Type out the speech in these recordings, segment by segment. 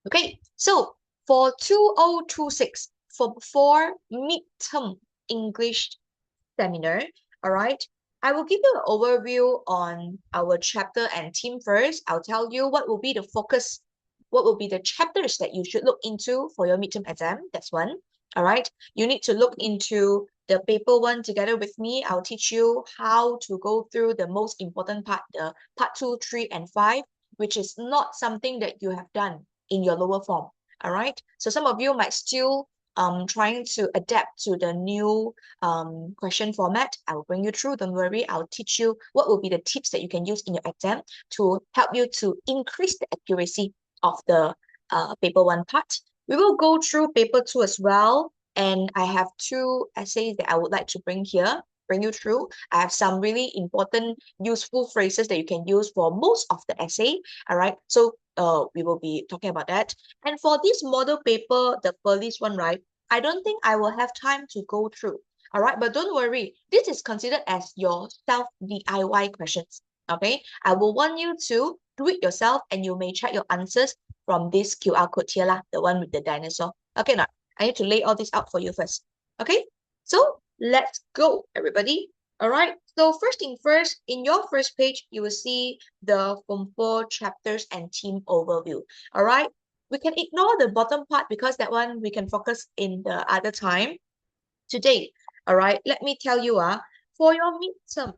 Okay, so for 2026, for midterm English seminar, all right, I will give you an overview on our chapter and theme first. I'll tell you what will be the focus, what will be the chapters that you should look into for your midterm exam. That's one. All right, you need to look into the paper one together with me. I'll teach you how to go through the most important part, the part 2, 3, and 5, which is not something that you have done in your lower form. All right, so some of you might still trying to adapt to the new question format. I will bring you through. Don't worry. I'll teach you what will be the tips that you can use in your exam to help you to increase the accuracy of the paper one part. We will go through paper two as well. And I have two essays that I would like to bring you through. I have some really important, useful phrases that you can use for most of the essay. All right. So we will be talking about that. And for this model paper, the first one, right? I don't think I will have time to go through. All right, but don't worry. This is considered as your self DIY questions. Okay, I will want you to do it yourself, and you may check your answers from this QR code here, lah, the one with the dinosaur. Okay, now I need to lay all this out for you first. Okay, so let's go, everybody. All right, so first thing first, in your first page, you will see the Form 4 chapters and theme overview. All right, we can ignore the bottom part because that one we can focus in the other time. Today, all right, let me tell you, for your midterm,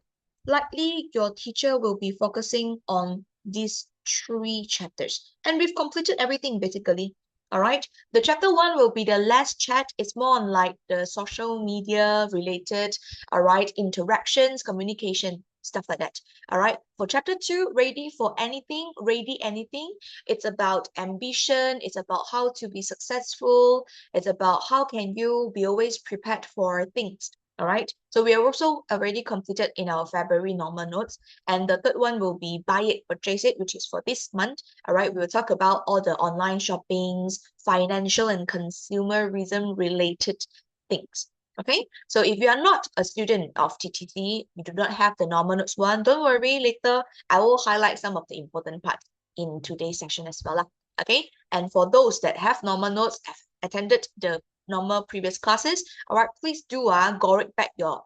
likely your teacher will be focusing on these three chapters. And we've completed everything basically. All right. The chapter one will be the last chat. It's more on like the social media related, all right, interactions, communication, stuff like that. All right. For chapter two, ready for anything, ready anything. It's about ambition. It's about how to be successful. It's about how can you be always prepared for things. All right. So we are also already completed in our February normal notes. And the third one will be buy it, purchase it, which is for this month. All right. We will talk about all the online shoppings, financial and consumerism related things. Okay. So if you are not a student of TTC, you do not have the normal notes one, don't worry. Later, I will highlight some of the important parts in today's session as well. Okay. And for those that have normal notes, have attended the normal previous classes, all right, please do go it back your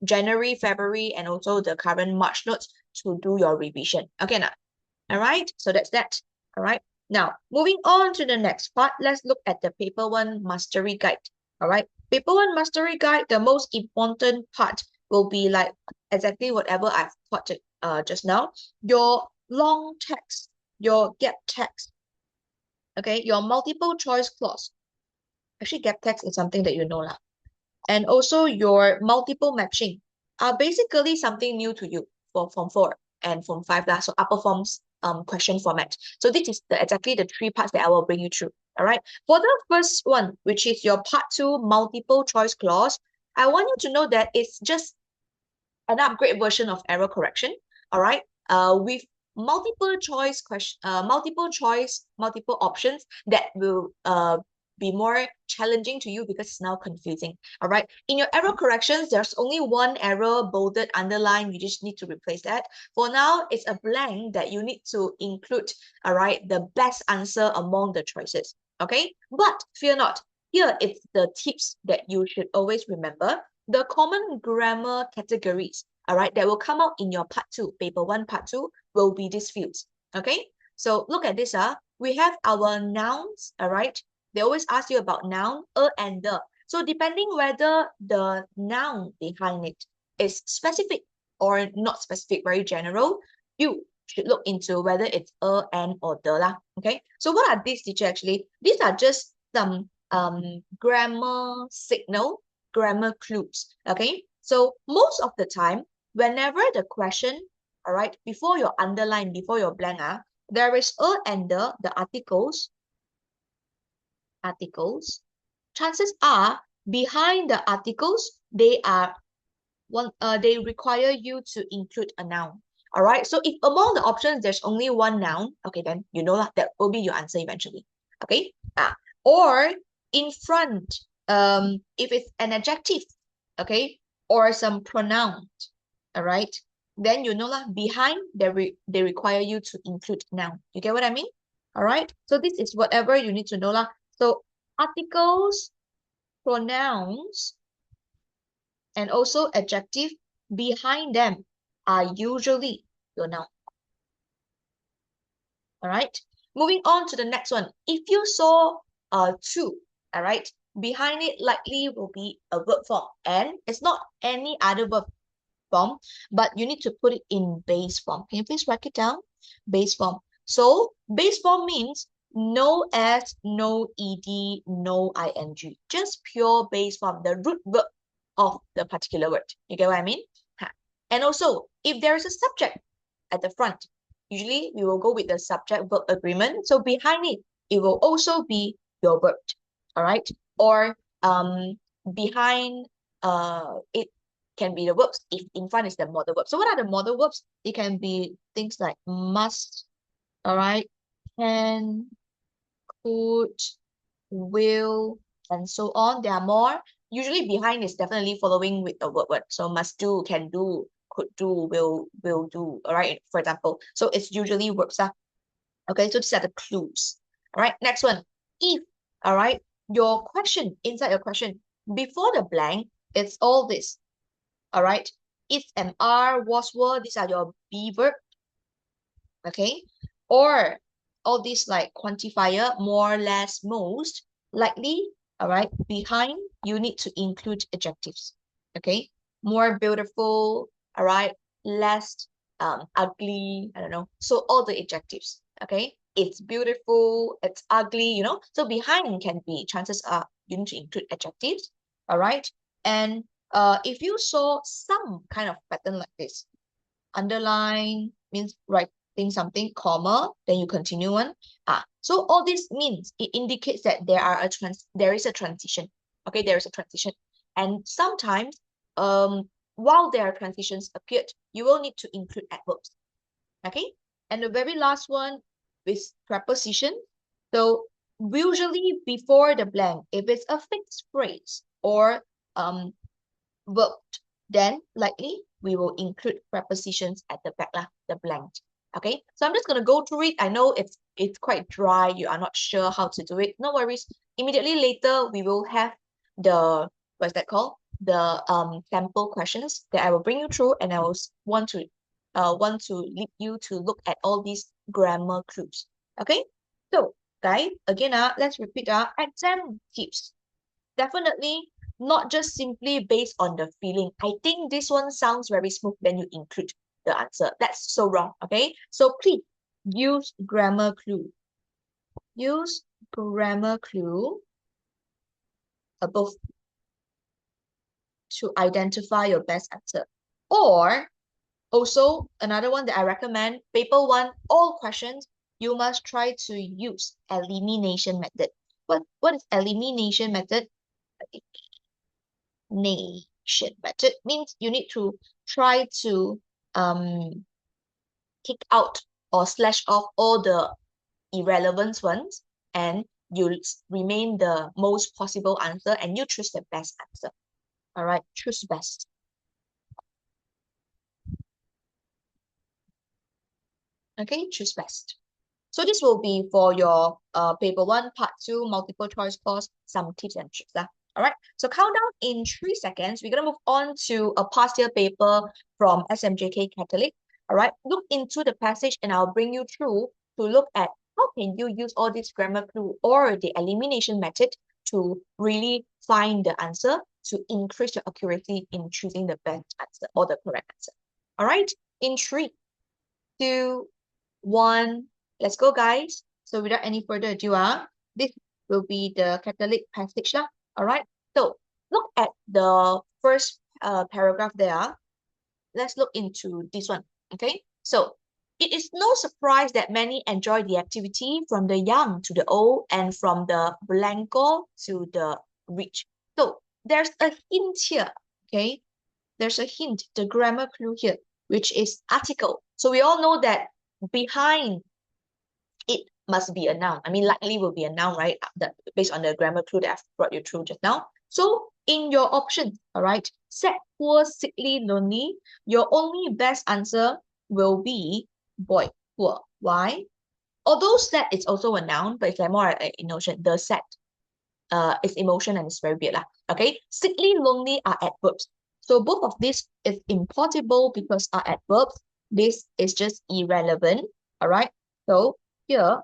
January, February, and also the current March notes to do your revision. Okay, now, all right, so that's that. All right, now moving on to the next part, let's look at the paper one mastery guide. All right, paper one mastery guide, the most important part will be like exactly whatever I've taught it just now. Your long text, your gap text, okay, your multiple choice clause. Actually, gap text is something that you know lah. And also your multiple matching are basically something new to you for Form 4 and Form 5 lah. So upper forms question format. So this is exactly the three parts that I will bring you through. All right. For the first one, which is your part 2 multiple choice clause, I want you to know that it's just an upgrade version of error correction. All right. With multiple choice question, multiple options that will be more challenging to you because it's now confusing. All right. In your error corrections, there's only one error, bolded, underlined. You just need to replace that. For now, it's a blank that you need to include, all right, the best answer among the choices. Okay. But fear not. Here, it's the tips that you should always remember. The common grammar categories, all right, that will come out in your part 2, paper 1, part 2, will be these fields. Okay. So look at this. We have our nouns, all right. They always ask you about noun, and the. So depending whether the noun behind it is specific or not specific, very general, you should look into whether it's and or the lah. Okay. So what are these, teacher, actually? These are just some grammar signal, grammar clues. Okay. So most of the time, whenever the question, all right, before your underline, before your blank, there is and the articles, chances are behind the articles, they require you to include a noun. All right. So if among the options there's only one noun, okay, then you know that will be your answer eventually. Okay. Or in front, if it's an adjective, okay, or some pronoun, all right, then you know behind they require you to include noun. You get what I mean? All right. So this is whatever you need to know lah. So articles, pronouns, and also adjective behind them are usually your noun. All right. Moving on to the next one. If you saw to, all right, behind it likely will be a verb form, and it's not any other verb form, but you need to put it in base form. Can you please write it down? Base form. So base form means no s, no ed, no ing. Just pure base form, the root verb of the particular word. You get what I mean? And also, if there is a subject at the front, usually we will go with the subject verb agreement. So behind it, it will also be your verb. All right. Or behind it can be the verbs if in front is the modal verb. So what are the modal verbs? It can be things like must, all right, can, could, will, and so on. There are more. Usually behind is definitely following with the word. So must do, can do, could do, will do, all right, for example. So it's usually verbs. Okay, so these are the clues. All right, next one. If, all right, your question, inside your question, before the blank, it's all this. All right, if, am, are, was, were, these are your be verb. Okay, or all these like quantifier, more, less, most, likely, all right, behind, you need to include adjectives. Okay, more beautiful, all right, less ugly, I don't know. So all the adjectives, okay, it's beautiful, it's ugly, you know. So behind can be, chances are you need to include adjectives, all right. And if you saw some kind of pattern like this, underline means writing something, comma, then you continue on. So all this means it indicates that there is a transition. Okay, there is a transition. And sometimes while there are transitions appeared, you will need to include adverbs. Okay, and the very last one is preposition. So usually before the blank, if it's a fixed phrase or verb, then likely we will include prepositions at the back lah, the blank. Okay, so I'm just gonna go through it. I know it's quite dry. You are not sure how to do it. No worries. Immediately later, we will have the what's that called? The sample questions that I will bring you through, and I will want to lead you to look at all these grammar clues. Okay, so guys, again, let's repeat our exam tips. Definitely not just simply based on the feeling. I think this one sounds very smooth, then you include the answer. That's so wrong, okay? So please use grammar clue. Use grammar clue above to identify your best answer. Or also another one that I recommend, paper one, all questions, you must try to use elimination method. What is elimination method? Nation method means you need to try to kick out or slash off all the irrelevant ones, and you remain the most possible answer, and you choose the best answer. All right, choose best. Okay, choose best. So this will be for your paper one, part two, multiple choice course, some tips and tricks. All right, so countdown in 3 seconds. We're going to move on to a past year paper from SMJK Catholic. All right, look into the passage and I'll bring you through to look at how can you use all this grammar clue or the elimination method to really find the answer to increase your accuracy in choosing the best answer or the correct answer. All right, in 3, 2, 1, let's go, guys. So without any further ado, this will be the Catholic passage. All right. So look at the first paragraph there. Let's look into this one. Okay. So it is no surprise that many enjoy the activity, from the young to the old and from the blanco to the rich. So there's a hint here. Okay. There's a hint, the grammar clue here, which is article. So we all know that behind it must be a noun. I mean, likely will be a noun, right? Based on the grammar clue that I've brought you through just now. So in your options, all right, sad, poor, sickly, lonely, your only best answer will be boy, poor. Why? Although sad is also a noun, but it's like more like emotion. The sad is emotion and it's very weird lah. Okay, sickly, lonely are adverbs. So both of these is impossible because are adverbs. This is just irrelevant. All right. So here,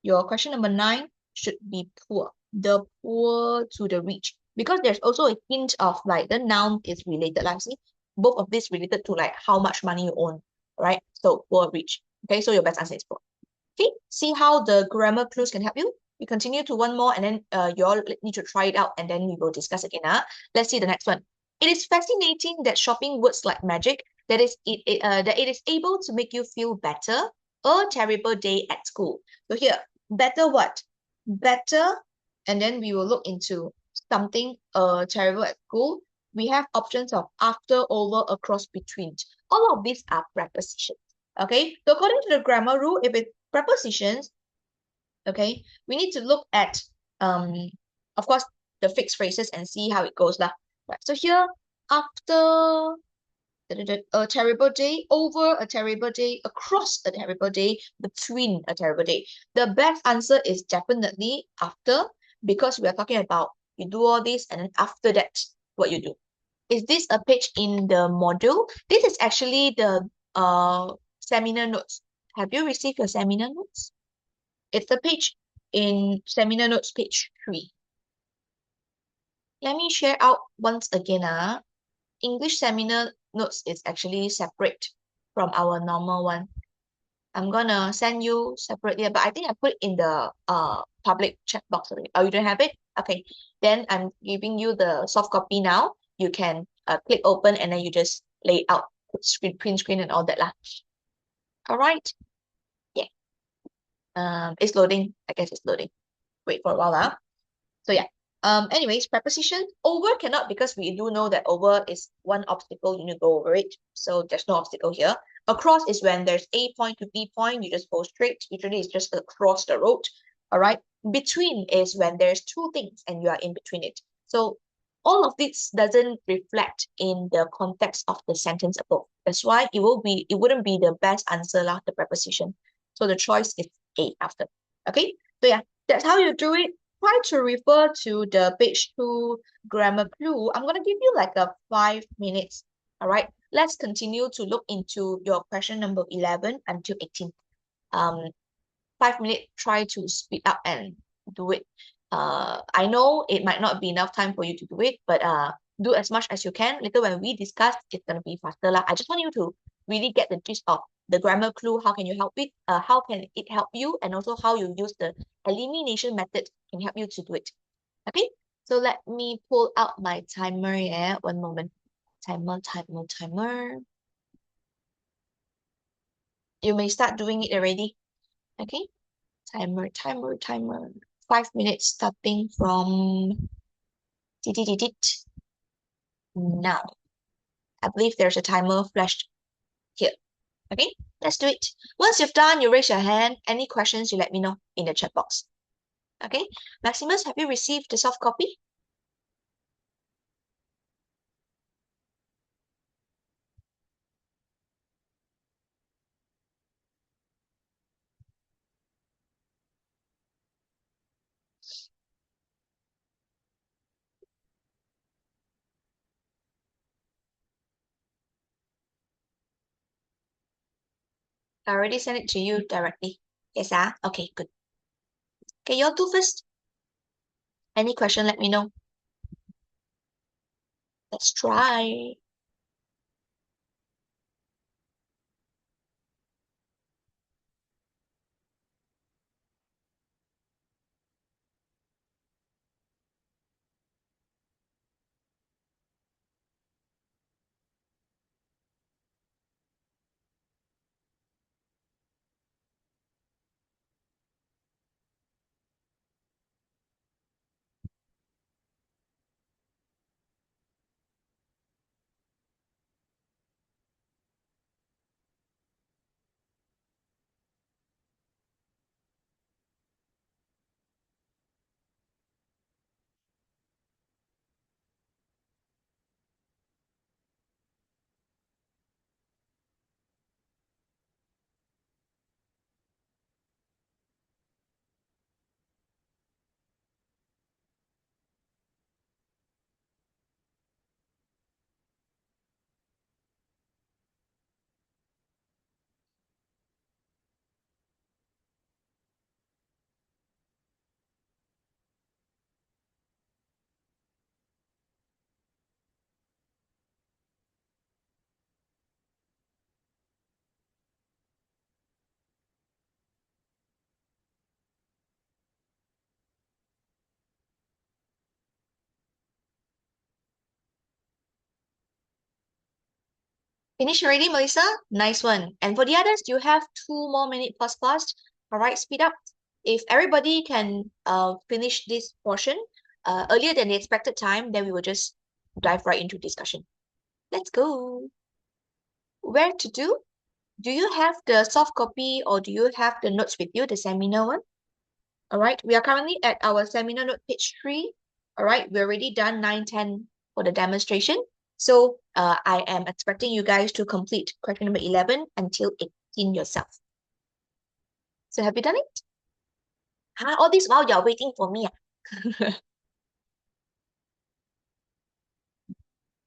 your question number 9 should be poor. The poor to the rich. Because there's also a hint of like the noun is related. Like see, both of these related to like how much money you own. Right. So poor, rich. Okay, so your best answer is poor. Okay, see how the grammar clues can help you? We continue to one more and then you all need to try it out and then we will discuss again. Let's see the next one. It is fascinating that shopping works like magic, that it is able to make you feel better. A terrible day at school. So here, better what? Better, and then we will look into something terrible at school. We have options of after, over, across, between. All of these are prepositions. Okay, so according to the grammar rule, if it's prepositions, okay, we need to look at, of course, the fixed phrases and see how it goes lah. Right, so here, after a terrible day, over a terrible day, across a terrible day, between a terrible day. The best answer is definitely after, because we are talking about you do all this and then after that, what you do. Is this a page in the module? This is actually the seminar notes. Have you received your seminar notes? It's the page in seminar notes, page 3. Let me share out once again. English seminar notes is actually separate from our normal one. I'm gonna send you separately, but I think I put it in the public chat box already. Oh, you don't have it? Okay. Then I'm giving you the soft copy now. You can click open and then you just lay it out, print screen and all that lah. All right. Yeah. It's loading. I guess it's loading. Wait for a while lah. So yeah. Anyways, preposition over cannot because we do know that over is one obstacle, you need to go over it. So there's no obstacle here. Across is when there's A point to B point, you just go straight. Usually it's just across the road. All right. Between is when there's two things and you are in between it. So all of this doesn't reflect in the context of the sentence above. That's why it wouldn't be the best answer lah, the preposition. So the choice is A after. Okay. So yeah, that's how you do it. Try to refer to the page 2 grammar clue. I'm going to give you like a 5 minutes. All right. Let's continue to look into your question number 11 until 18. 5 minutes, try to speed up and do it. I know it might not be enough time for you to do it, but do as much as you can. Later when we discuss, it's going to be faster lah. I just want you to really get the gist of the grammar clue. How can you help it? How can it help you? And also how you use the elimination method can help you to do it. Okay, so let me pull out my timer. Yeah, one moment. Timer. You may start doing it already. Okay, timer. 5 minutes starting from now. I believe there's a timer flashed here. Okay, let's do it. Once you've done, you raise your hand. Any questions, you let me know in the chat box. Okay, Maximus, have you received the soft copy? I already sent it to you directly. Yes, okay, good. Okay, y'all do first. Any question, let me know. Let's try. Finish already, Melissa? Nice one. And for the others, you have 2 more minutes plus. All right, speed up. If everybody can finish this portion earlier than the expected time, then we will just dive right into discussion. Let's go. Where to do? Do you have the soft copy or do you have the notes with you, the seminar one? All right, we are currently at our seminar note page 3. All right, we're already done 9, 10 for the demonstration. So I am expecting you guys to complete question number 11 until 18 yourself. So have you done it? All this while you're waiting for me.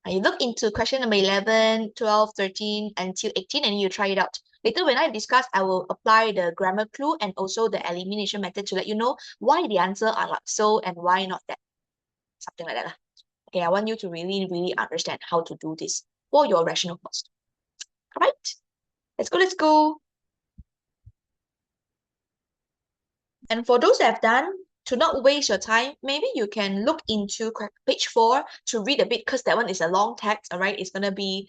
You look into question number 11, 12, 13 until 18 and you try it out. Later when I discuss, I will apply the grammar clue and also the elimination method to let you know why the answer are like so and why not that. Something like that. Okay, I want you to really, really understand how to do this for your rational cost. All right, let's go. And for those that have done, to not waste your time, maybe you can look into page 4 to read a bit because that one is a long text, all right? It's going to be,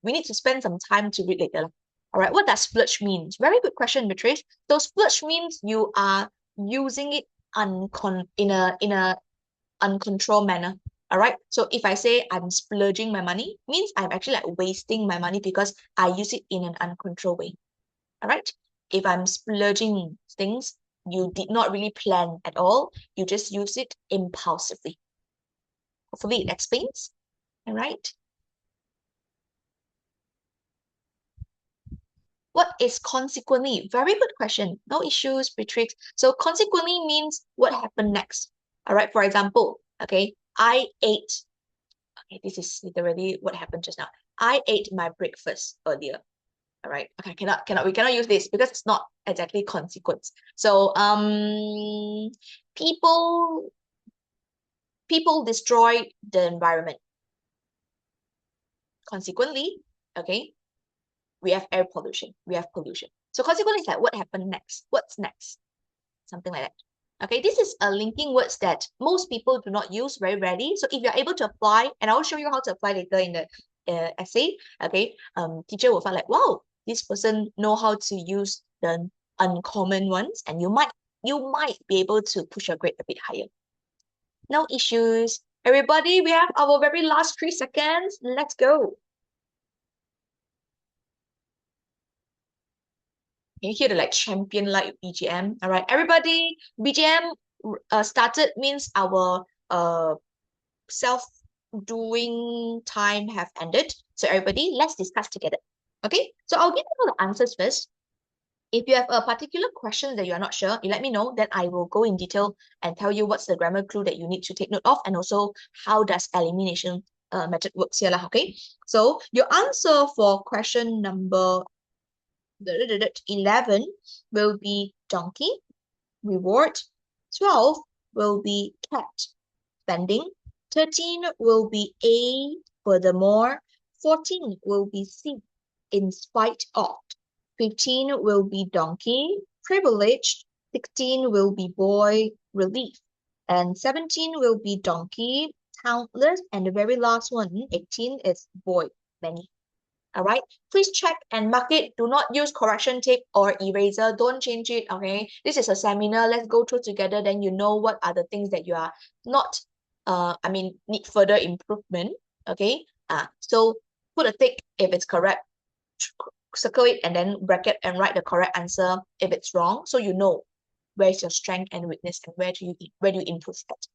we need to spend some time to read later. All right, what does splurge mean? Very good question, Beatrice. So splurge means you are using it in a uncontrolled manner. All right. So if I say I'm splurging my money, means I'm actually like wasting my money because I use it in an uncontrolled way. All right. If I'm splurging things, you did not really plan at all. You just use it impulsively. Hopefully it explains. All right. What is consequently? Very good question. No issues, Beatrix. So consequently means what happened next. All right. For example, okay, I ate. Okay, this is literally what happened just now. I ate my breakfast earlier. All right. Okay, we cannot use this because it's not exactly consequence. So people destroy the environment. Consequently, okay, we have air pollution, we have pollution. So consequently, it's like what happened next? What's next? Something like that. Okay, this is a linking words that most people do not use very rarely. So if you're able to apply, and I'll show you how to apply later in the essay, okay, teacher will find like, wow, this person know how to use the uncommon ones, and you might be able to push your grade a bit higher. No issues. Everybody, we have our very last 3 seconds. Let's go. Can you hear the like champion like BGM? All right, everybody, BGM started means our self-doing time have ended. So everybody, let's discuss together. Okay, so I'll give you all the answers first. If you have a particular question that you're not sure, you let me know, then I will go in detail and tell you what's the grammar clue that you need to take note of and also how does elimination method works here. Okay, so your answer for question number 11 will be donkey, reward. 12 will be cat, spending. 13 will be A, furthermore. 14 will be C, in spite of. 15 will be donkey, privileged. 16 will be boy, relief. And 17 will be donkey, countless. And the very last one, 18, is boy, many. All right, please check and mark it. Do not use correction tape or eraser. Don't change it, okay? This is a seminar. Let's go through together. Then you know what are the things that you are not, need further improvement, okay? So put a tick if it's correct, circle it and then bracket and write the correct answer if it's wrong. So you know where's your strength and weakness and where do you improve that,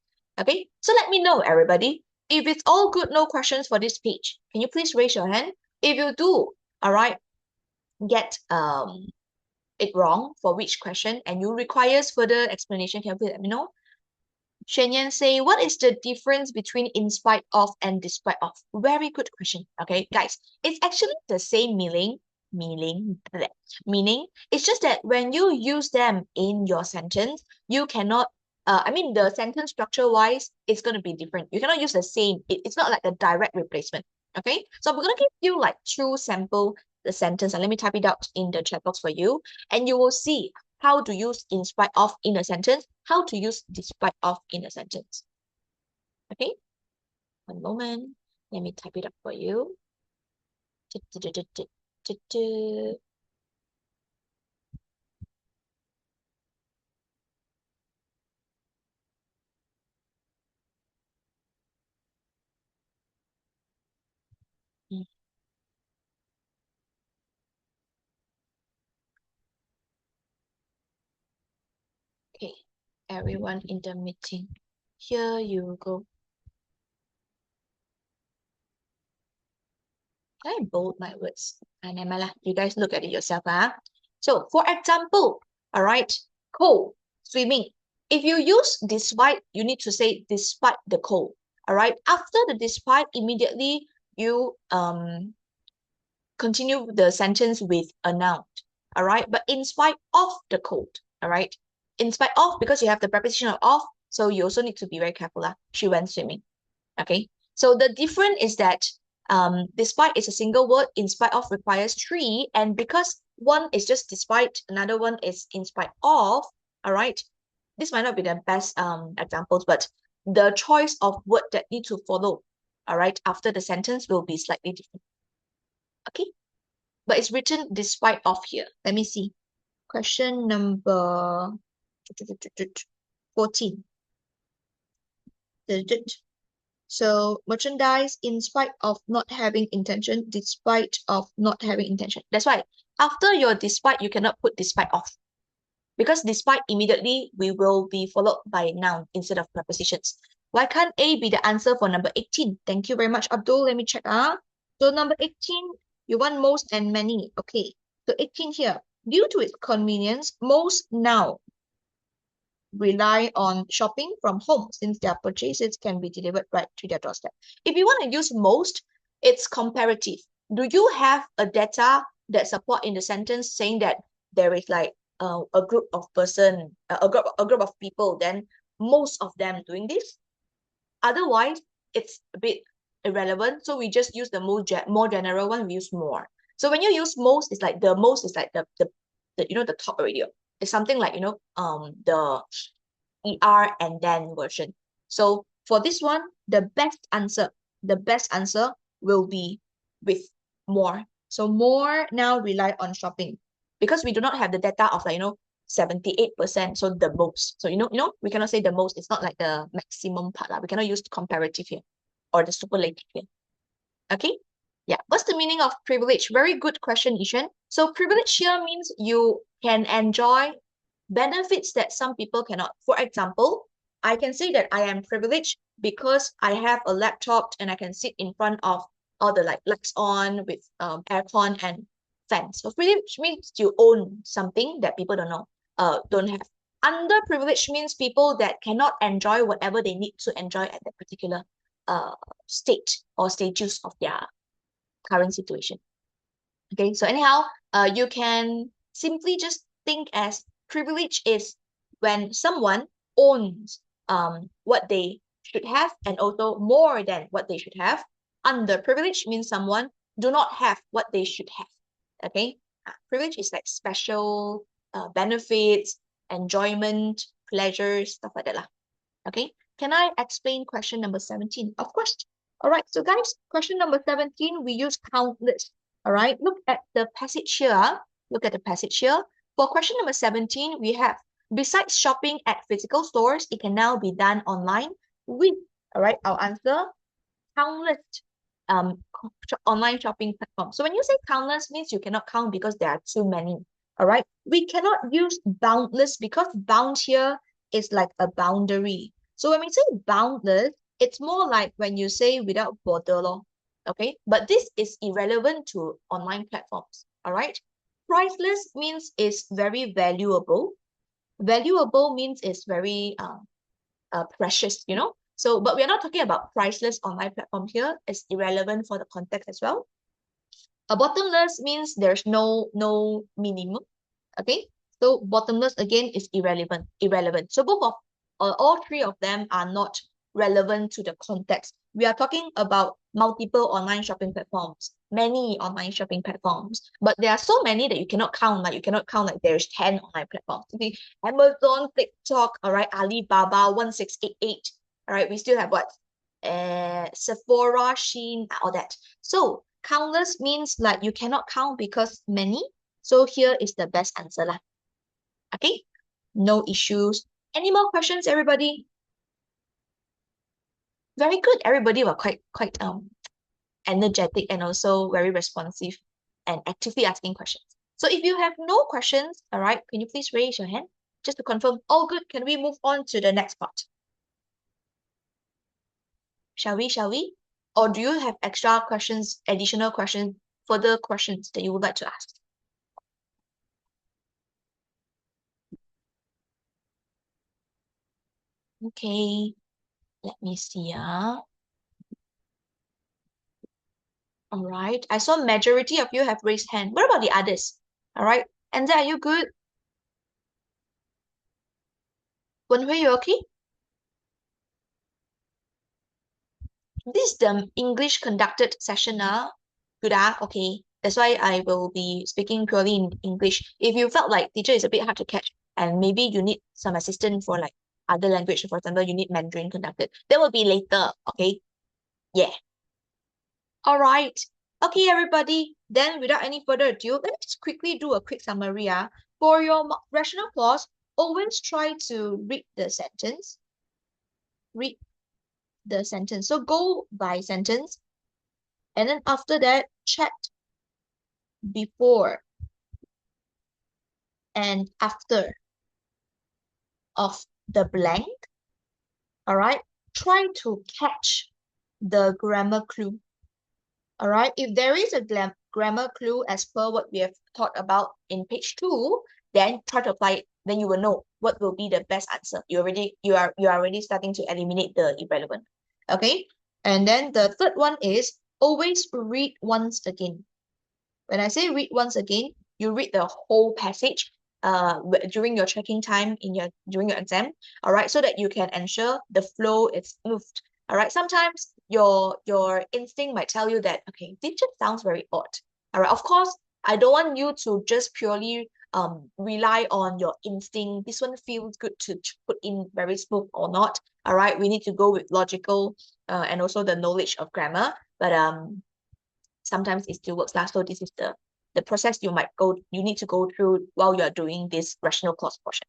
okay? So let me know, everybody. If it's all good, no questions for this page, can you please raise your hand? If you do, all right, get it wrong for which question and you requires further explanation, can you please let me know? Shen say, what is the difference between in spite of and despite of? Very good question. Okay, guys, it's actually the same meaning. It's just that when you use them in your sentence, you cannot, the sentence structure wise, it's going to be different. You cannot use the same. It's not like a direct replacement. Okay, so we're going to give you like 2 sample the sentence and let me type it out in the chat box for you and you will see how to use in spite of in a sentence, how to use despite of in a sentence. Okay, one moment. Let me type it up for you. Okay, everyone in the meeting. Here you go. Can I bold my words? Never lah. You guys look at it yourself. So, for example, all right, cold, swimming. If you use despite, you need to say despite the cold. All right. After the despite, immediately you continue the sentence with a noun. All right. But in spite of the cold. All right. In spite of, because you have the preposition of, so you also need to be very careful. She went swimming. Okay. So the difference is that despite is a single word, in spite of requires three, and because one is just despite, another one is in spite of, all right, this might not be the best examples, but the choice of word that need to follow, all right, after the sentence will be slightly different. Okay, but it's written despite of here. Let me see. Question number 14. So merchandise in spite of not having intention, despite of not having intention. That's why after your despite, you cannot put despite of. Because despite immediately, we will be followed by noun instead of prepositions. Why can't A be the answer for number 18? Thank you very much, Abdul. Let me check. So number 18, you want most and many. Okay. So 18 here. Due to its convenience, most now rely on shopping from home since their purchases can be delivered right to their doorstep. If you want to use most, it's comparative. Do you have a data that support in the sentence saying that there is like a group of person, a group of people, then most of them doing this? Otherwise, it's a bit irrelevant. So we just use the more general one, we use more. So when you use most, it's like the most is like the the top already. It's something like, the ER and then version. So for this one, the best answer will be with more. So more now rely on shopping because we do not have the data of 78%. So the most. So we cannot say the most. It's not like the maximum part. We cannot use comparative here or the superlative here. Okay. Yeah. What's the meaning of privilege? Very good question, Ishan. So privilege here means you can enjoy benefits that some people cannot. For example, I can say that I am privileged because I have a laptop and I can sit in front of all the lights on with aircon and fans. So privilege means you own something that people don't have. Underprivileged means people that cannot enjoy whatever they need to enjoy at that particular state or stages of their current situation. Okay, so anyhow, you can simply just think as privilege is when someone owns what they should have and also more than what they should have. Underprivileged means someone do not have what they should have. Okay, privilege is like special benefits, enjoyment, pleasure, stuff like that lah. Okay, can I explain question number 17? Of course. All right, so guys, question number 17, we use countless. All right, look at the passage here. Look at the passage here. For question number 17, we have, besides shopping at physical stores, it can now be done online with, all right, our answer, countless online shopping platforms. So when you say countless means you cannot count because there are too many. All right, we cannot use boundless because bound here is like a boundary. So when we say boundless, it's more like when you say without border law. Okay, but this is irrelevant to online platforms. All right, priceless means is very valuable. Valuable means is very precious, So, but we're not talking about priceless online platform here. It's irrelevant for the context as well. A bottomless means there's no minimum. Okay, so bottomless again is irrelevant. So both of all three of them are not relevant to the context. We are talking about multiple online shopping platforms, many online shopping platforms, but there are so many that you cannot count. Like you cannot count like there's 10 online platforms. Okay, Amazon, TikTok, all right, Alibaba, 1688. All right, we still have what? Sephora, Shein, all that. So Countless means like you cannot count because many. So here is the best answer lah. Okay, no issues. Any more questions, everybody? Very good. Everybody were quite energetic and also very responsive and actively asking questions. So if you have no questions, all right, can you please raise your hand just to confirm? All good. Can we move on to the next part? Shall we? Shall we? Or do you have extra questions, additional questions, further questions that you would like to ask? Okay, let me see. All right. I saw majority of you have raised hand. What about the others? All right. And are you good? Wenhui, you okay? This is the English conducted session now. Good, okay. That's why I will be speaking purely in English. If you felt like teacher is a bit hard to catch and maybe you need some assistance for like other language, for example, you need Mandarin conducted, that will be later, okay? Yeah. All right. Okay, everybody. Then without any further ado, let me just quickly do a quick summary. For your rational clause, always try to read the sentence. Read the sentence. So go by sentence. And then after that, check before and after of the blank. All right. Try to catch the grammar clue. All right. If there is a grammar clue as per what we have taught about in page 2, then try to apply it. Then you will know what will be the best answer. You are already starting to eliminate the irrelevant. Okay. And then the third one is always read once again. When I say read once again, you read the whole passage during your checking time during your exam, all right, so that you can ensure the flow is smooth. All right, sometimes your instinct might tell you that, okay, this just sounds very odd. All right, of course, I don't want you to just purely rely on your instinct. This one feels good to put in very smooth or not. All right, we need to go with logical and also the knowledge of grammar. But sometimes it still works. So this is the process you need to go through while you are doing this rational clause portion.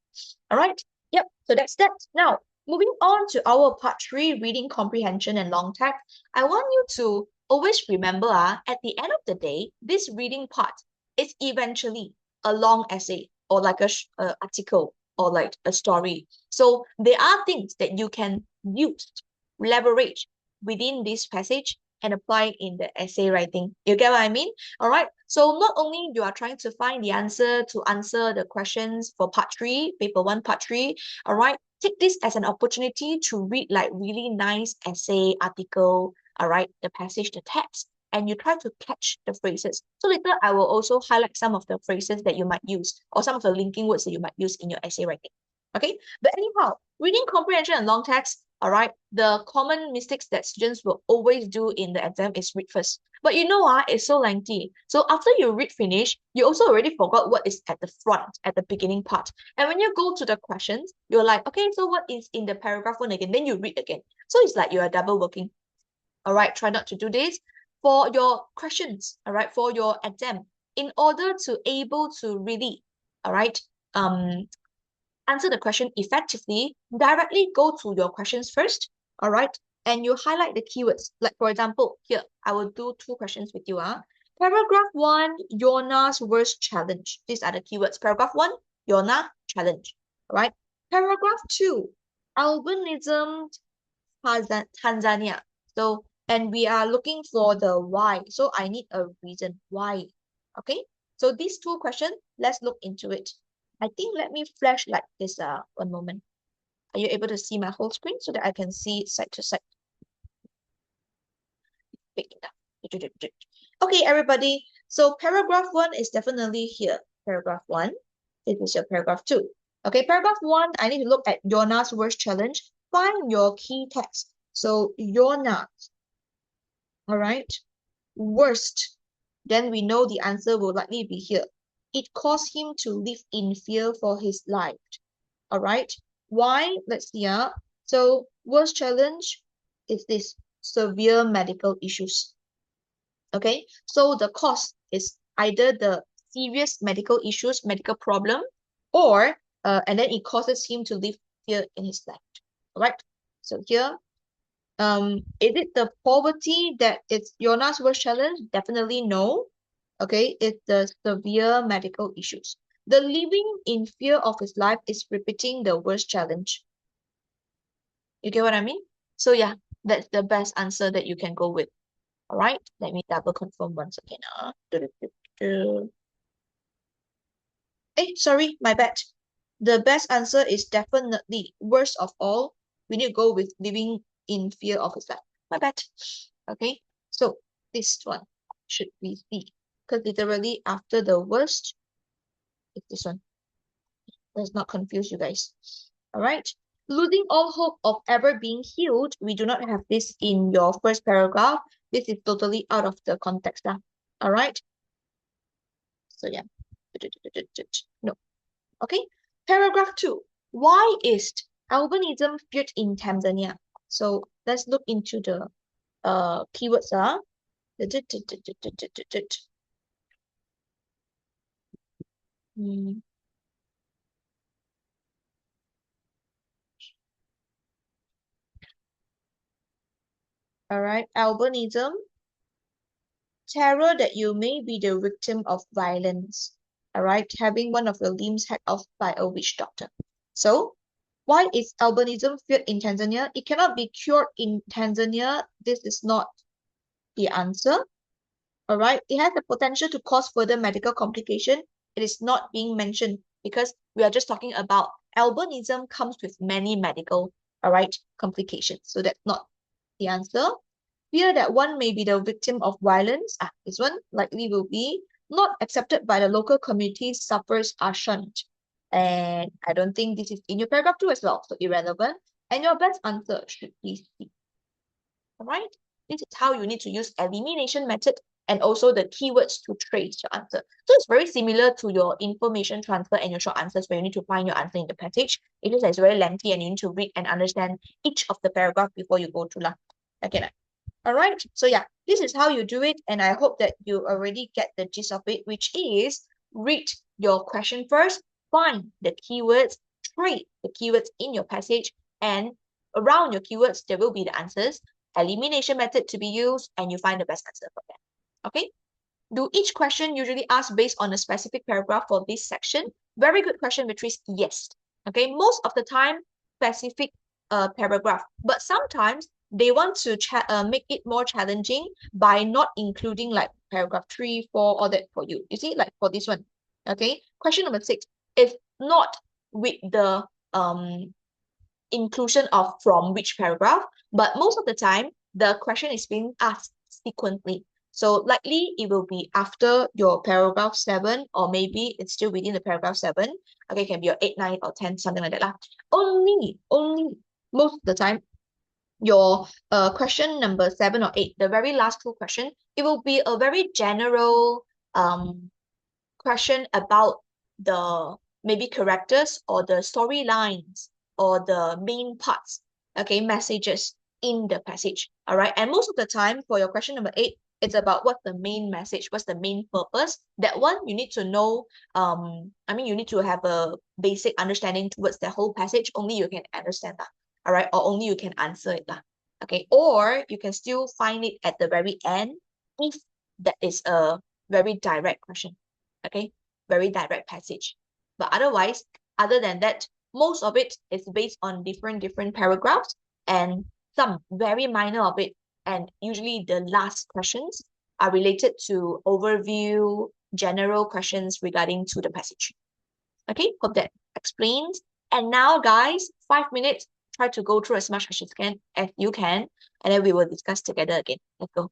All right. Yep. So that's that. Now, moving on to our part 3, reading comprehension and long text. I want you to always remember at the end of the day, this reading part is eventually a long essay or like a article or like a story. So there are things that you can use, leverage within this passage and apply in the essay writing. You get what I mean? All right. So not only you are trying to find the answer to answer the questions for part 3, paper 1, part 3, all right, take this as an opportunity to read like really nice essay, article, all right, the passage, the text, and you try to catch the phrases. So later I will also highlight some of the phrases that you might use or some of the linking words that you might use in your essay writing. Okay, but anyhow, reading comprehension and long text, all right, the common mistakes that students will always do in the exam is read first. But you know it's so lengthy. So after you read finish, you also already forgot what is at the front, at the beginning part. And when you go to the questions, you're like, okay, so what is in the paragraph 1 again? Then you read again. So it's like you are double working. All right, try not to do this. For your questions, all right, for your exam, in order to able to really, all right, answer the question effectively, directly go to your questions first, all right? And you highlight the keywords. Like for example, here, I will do 2 questions with you. Paragraph 1, Yona's worst challenge. These are the keywords. Paragraph 1, Yona, challenge, all right? Paragraph 2, albinism, Tanzania. So, and we are looking for the why. So I need a reason why, okay? So these 2 questions, let's look into it. I think let me flash like this one moment. Are you able to see my whole screen so that I can see it side to side? Big enough. Okay, everybody. So paragraph 1 is definitely here. Paragraph 1. This is your paragraph 2. Okay, paragraph 1, I need to look at Yona's worst challenge. Find your key text. So Yona, all right, worst. Then we know the answer will likely be here. It caused him to live in fear for his life. All right. Why? Let's see. So worst challenge is this severe medical issues. Okay, so the cause is either the serious medical issues, medical problem, or and then it causes him to live fear in his life. All right. So here, is it the poverty that is Jonas' worst challenge? Definitely no. Okay, it's the severe medical issues. The living in fear of his life is repeating the worst challenge. You get what I mean? So yeah, that's the best answer that you can go with. All right, let me double confirm once again. Sorry, my bad. The best answer is definitely worst of all. We need to go with living in fear of his life. My bad. Okay, so this one should be C. Because literally after the worst, it's this one. Let's not confuse you guys. All right. Losing all hope of ever being healed. We do not have this in your first paragraph. This is totally out of the context. All right. So yeah. No. Okay. Paragraph 2. Why is albinism feared in Tanzania? So let's look into the keywords. Hmm. All right. Albinism, terror that you may be the victim of violence. All right. Having one of your limbs hacked off by a witch doctor. So why is albinism feared in Tanzania? It cannot be cured in Tanzania. This is not the answer. All right. It has the potential to cause further medical complication. It is not being mentioned because we are just talking about albinism comes with many medical, all right, complications. So that's not the answer. Fear that one may be the victim of violence. This one likely will be not accepted by the local community, suffers are shunned. And I don't think this is in your paragraph 2 as well, so irrelevant. And your best answer should be C. All right. This is how you need to use elimination method and also the keywords to trace your answer. So it's very similar to your information transfer and your short answers where you need to find your answer in the passage. It is very lengthy and you need to read and understand each of the paragraph before you go through. Okay. All right. So yeah, this is how you do it. And I hope that you already get the gist of it, which is read your question first, find the keywords, trace the keywords in your passage, and around your keywords, there will be the answers, elimination method to be used, and you find the best answer for them. Okay. Do each question usually ask based on a specific paragraph for this section? Very good question, Beatrice. Yes. Okay. Most of the time, specific paragraph. But sometimes they want to make it more challenging by not including like paragraph 3, 4, all that for you. You see, like for this one. Okay. Question number 6 is not with the inclusion of from which paragraph, but most of the time, the question is being asked sequentially. So likely it will be after your paragraph 7, or maybe it's still within the paragraph 7. Okay, it can be your 8, 9, or 10, something like that. Only most of the time, your question number 7 or 8, the very last two question, it will be a very general question about the maybe characters or the storylines or the main parts, okay, messages in the passage. All right. And most of the time for your question number 8, it's about what's the main message, what's the main purpose. That one you need to know. You need to have a basic understanding towards the whole passage. Only you can understand that. All right. Or only you can answer it. Okay. Or you can still find it at the very end if that is a very direct question. Okay, very direct passage. But otherwise, other than that, most of it is based on different paragraphs and some very minor of it. And usually the last questions are related to overview, general questions regarding to the passage. Okay, hope that explains. And now, guys, 5 minutes, try to go through as much as you can, and then we will discuss together again. Let's go.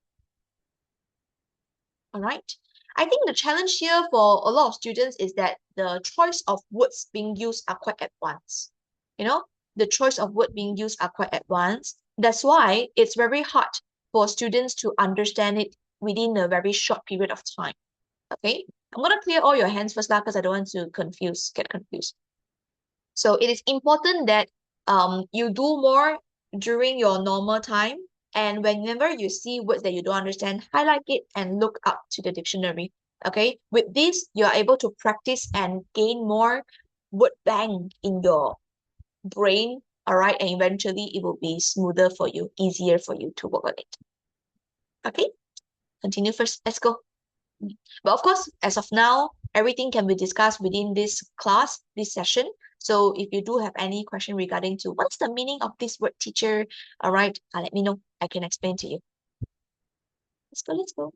All right. I think the challenge here for a lot of students is that the choice of words being used are quite advanced. You know, the choice of word being used are quite advanced. That's why it's very hard for students to understand it within a very short period of time. Okay, I'm gonna clear all your hands first because I don't want to get confused. So it is important that you do more during your normal time And whenever you see words that you don't understand, highlight it and look up to the dictionary. Okay, with this, you are able to practice and gain more word bank in your brain. All right, and eventually it will be smoother for you, easier for you to work on it. Okay, continue first. Let's go. But of course, as of now, everything can be discussed within this class, this session. So if you do have any question regarding to what's the meaning of this word teacher, all right, let me know. I can explain to you. Let's go, let's go.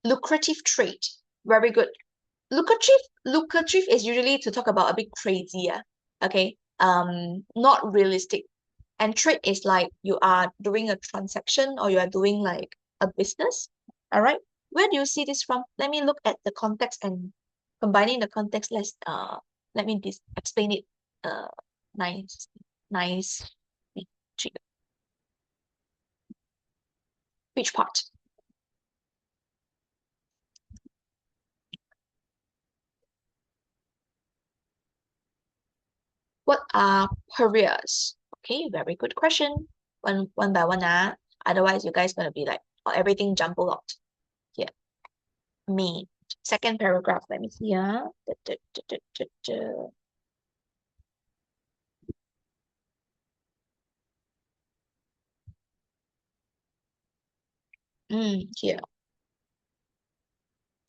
Lucrative trade. Very good. Lucrative is usually to talk about a bit crazier. Okay. Not realistic. And trade is like you are doing a transaction or you are doing like a business. All right. Where do you see this from? Let me look at the context and combining the context. Let me explain it nice nice to you. Which part? What are pariahs? Okay, very good question. One by one, otherwise you guys gonna be like everything jumbled up here. Me. Second paragraph, let me see. Here.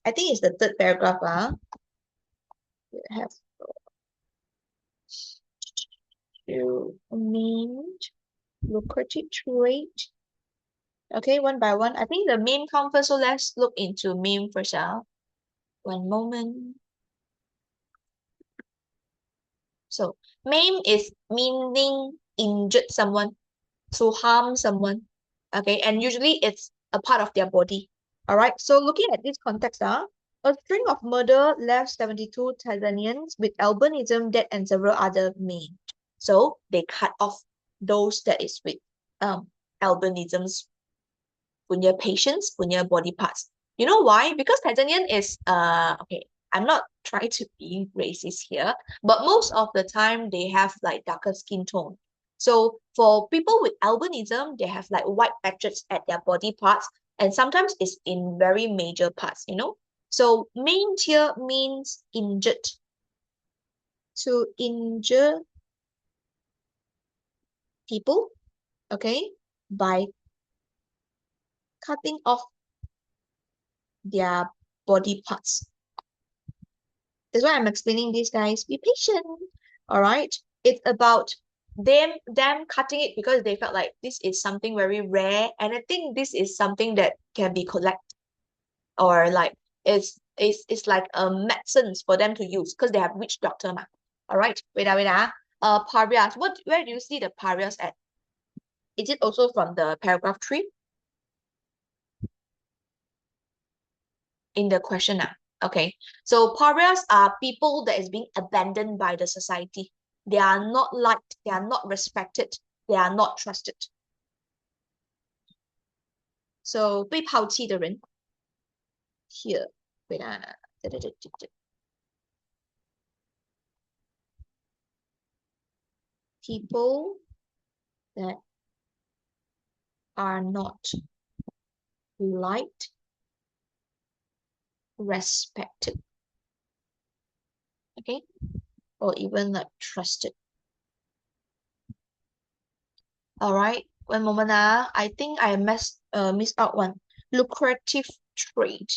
I think it's the third paragraph. You have to main lucrative trade. Okay, one by one. I think the main come first, so let's look into main first. One moment. So maim is meaning injured someone, to harm someone. Okay, and usually it's a part of their body. All right, so looking at this context, a string of murder left 72 Tanzanians with albinism, death, and several other maimed. So they cut off those that is with albinisms punya patients, punya body parts. You know why? Because Tanzanian is okay, I'm not trying to be racist here, but most of the time they have like darker skin tone. So for people with albinism, they have like white patches at their body parts, and sometimes it's in very major parts, you know. So main here means injured. To injure people, okay, by cutting off their body parts. That's why I'm explaining this, guys. Be patient. All right. It's about them cutting it because they felt like this is something very rare. And I think this is something that can be collected or like it's like medicines for them to use because they have witch doctor. Ma. All right. Wait. Pariahs. Where do you see the pariahs at? Is it also from the paragraph 3 in the question? Okay. So pariahs are people that is being abandoned by the society. They are not liked, they are not respected, they are not trusted. So 被抛弃的人 here. Wait, people that are not liked, respected, okay, or even like trusted. All right, one moment. I think I missed out one. Lucrative trade.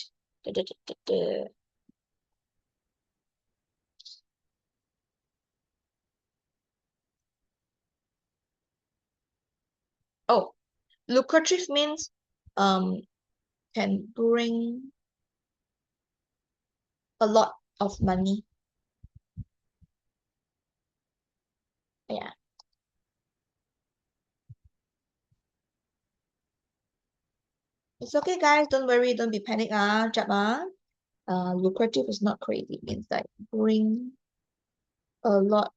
Da, da, da, da, da. Oh, lucrative means can bring a lot of money. Yeah. It's okay, guys. Don't worry. Don't be panic. Jab. Lucrative is not crazy. It means like bring a lot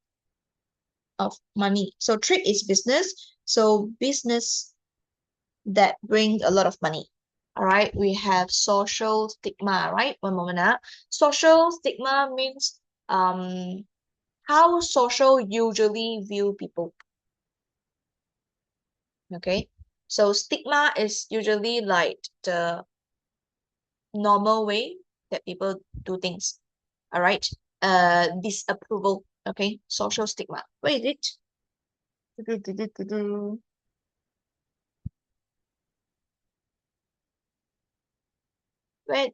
of money. So trade is business. So business that brings a lot of money. All right. We have social stigma, right? One moment. Social stigma means how social usually view people. Okay, so stigma is usually like the normal way that people do things. All right. Disapproval. Okay, social stigma. Where is it?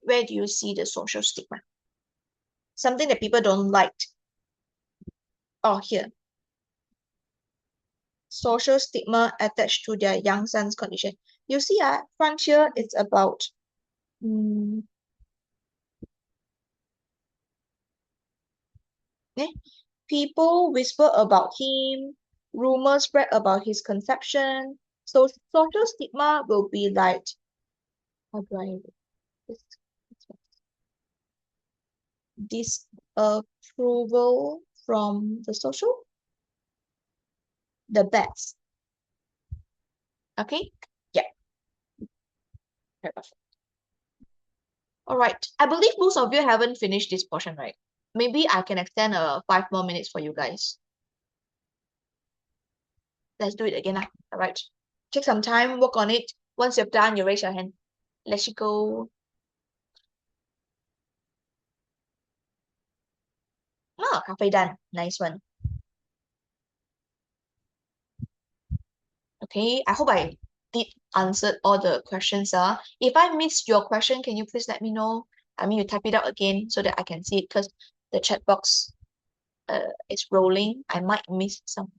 Where do you see the social stigma? Something that people don't like. Oh, here. Social stigma attached to their young son's condition. You see, front here it's about mm, eh, people whisper about him, rumors spread about his conception. So social stigma will be like, how do I this, disapproval from the social, the best. Okay, yeah, fair enough. All right, I believe most of you haven't finished this portion, right? Maybe I can extend 5 more minutes for you guys. Let's do it again. All right. Take some time, work on it. Once you've done, you raise your hand. Let's go. Oh, halfway done. Nice one. Okay, I hope I did answer all the questions. If I missed your question, can you please let me know? I mean, you type it out again so that I can see it because the chat box is rolling. I might miss some.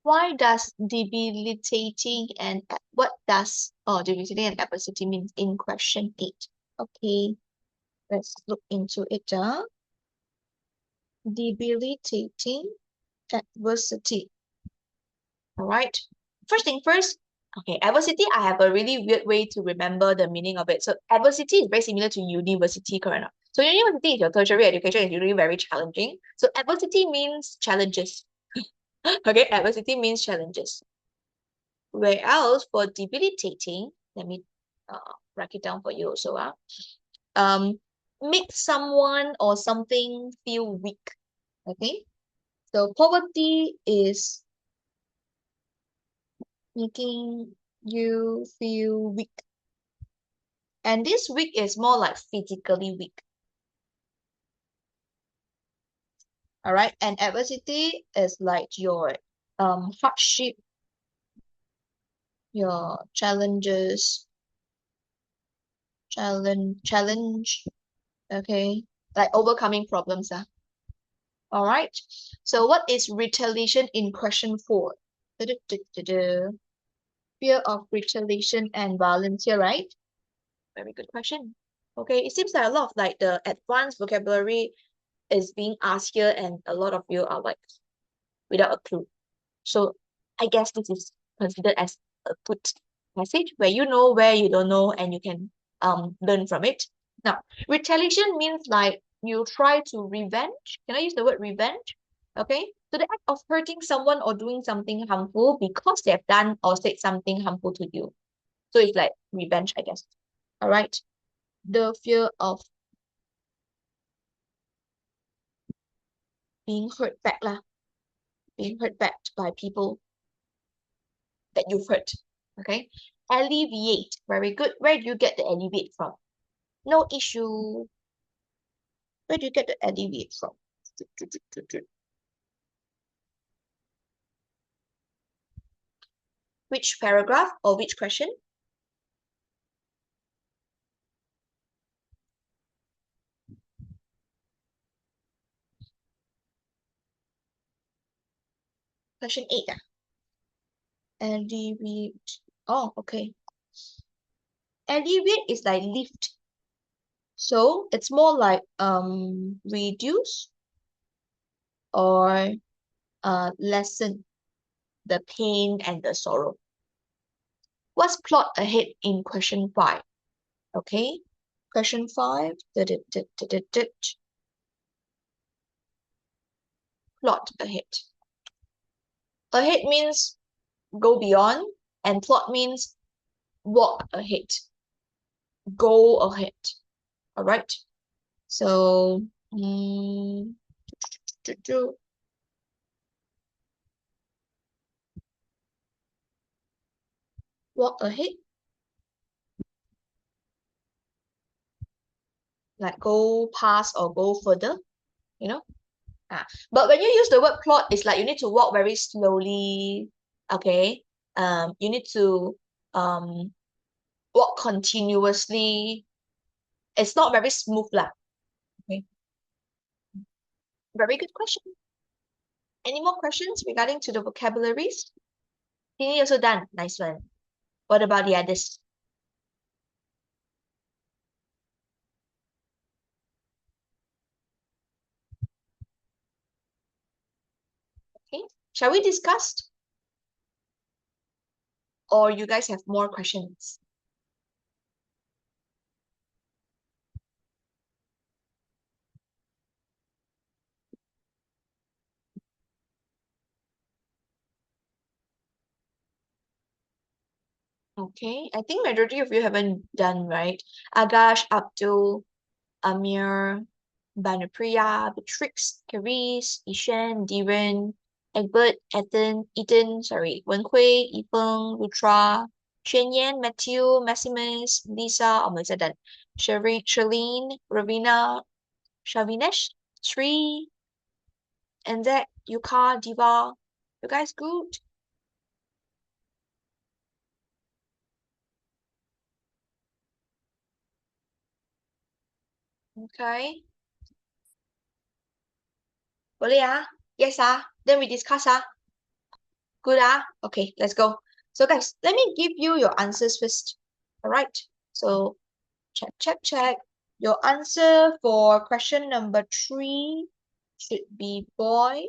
Why does debilitating and what does debilitating and adversity means in question 8? Okay, let's look into it. Debilitating adversity. All right. First thing first, okay, adversity, I have a really weird way to remember the meaning of it. So adversity is very similar to university, correct? So university is your tertiary education is usually very challenging. So adversity means challenges. Okay, adversity means challenges. Whereas for debilitating, let me write it down for you also. Um, make someone or something feel weak. Okay, so poverty is making you feel weak. And this weak is more like physically weak. All right. And adversity is like your hardship, your challenges, challenge, okay, like overcoming problems. All right. So what is retaliation in question 4? Du-du-du-du-du. Fear of retaliation and violence here, right? Very good question. Okay, it seems that a lot of like the advanced vocabulary is being asked here, and a lot of you are like without a clue. So I guess this is considered as a good message where you know where you don't know and you can learn from it. Now, retaliation means like you try to revenge. Can I use the word revenge? Okay. So the act of hurting someone or doing something harmful because they have done or said something harmful to you. So it's like revenge, I guess. All right. The fear of being hurt back lah, being hurt back by people that you've hurt. Okay. Alleviate. Very good. Where do you get the alleviate from? No issue. Where do you get the alleviate from? Which paragraph or which question? Question 8. Alleviate. Oh, okay. Alleviate is like lift. So it's more like reduce or lessen the pain and the sorrow. What's plot ahead in question 5? Okay. Question 5. Plot ahead. Ahead means go beyond, and plot means walk ahead, go ahead. All right. So, walk ahead, like go past or go further, you know. But when you use the word plot, it's like you need to walk very slowly. Okay. You need to walk continuously. It's not very smooth lah. Okay. Very good question. Any more questions regarding to the vocabularies? Tini also done. Nice one. What about the others? Okay. Shall we discuss? Or you guys have more questions? Okay. I think majority of you haven't done, right? Agash, Abdul, Amir, Banupriya, Beatrix, Caris, Ishan, Diren, Egbert, Ethan, sorry, Wenhui, Yipeng, Lutra, Shenyan, Matthew, Maximus, Lisa, almost done. Charlene, Ravina, Shavinesh, Sri, and that Yuka, Diva. You guys good? Okay. Boleh ah? Yes ah? Then we discuss ah? Good ah? Okay, let's go. So guys, let me give you your answers first. All right. So check. Your answer for question number 3 should be boy.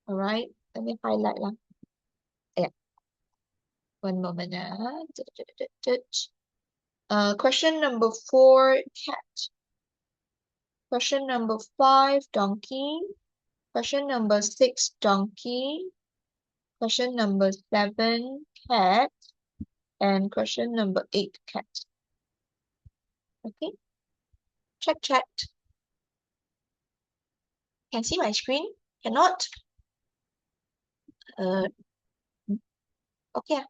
All right. Let me highlight lah. Yeah. One moment. Question number 4, cat. Question number 5, donkey. Question number 6, donkey. Question number 7, cat. And question number 8, cat. Okay. Check. Can see my screen? Cannot? Uh, okay.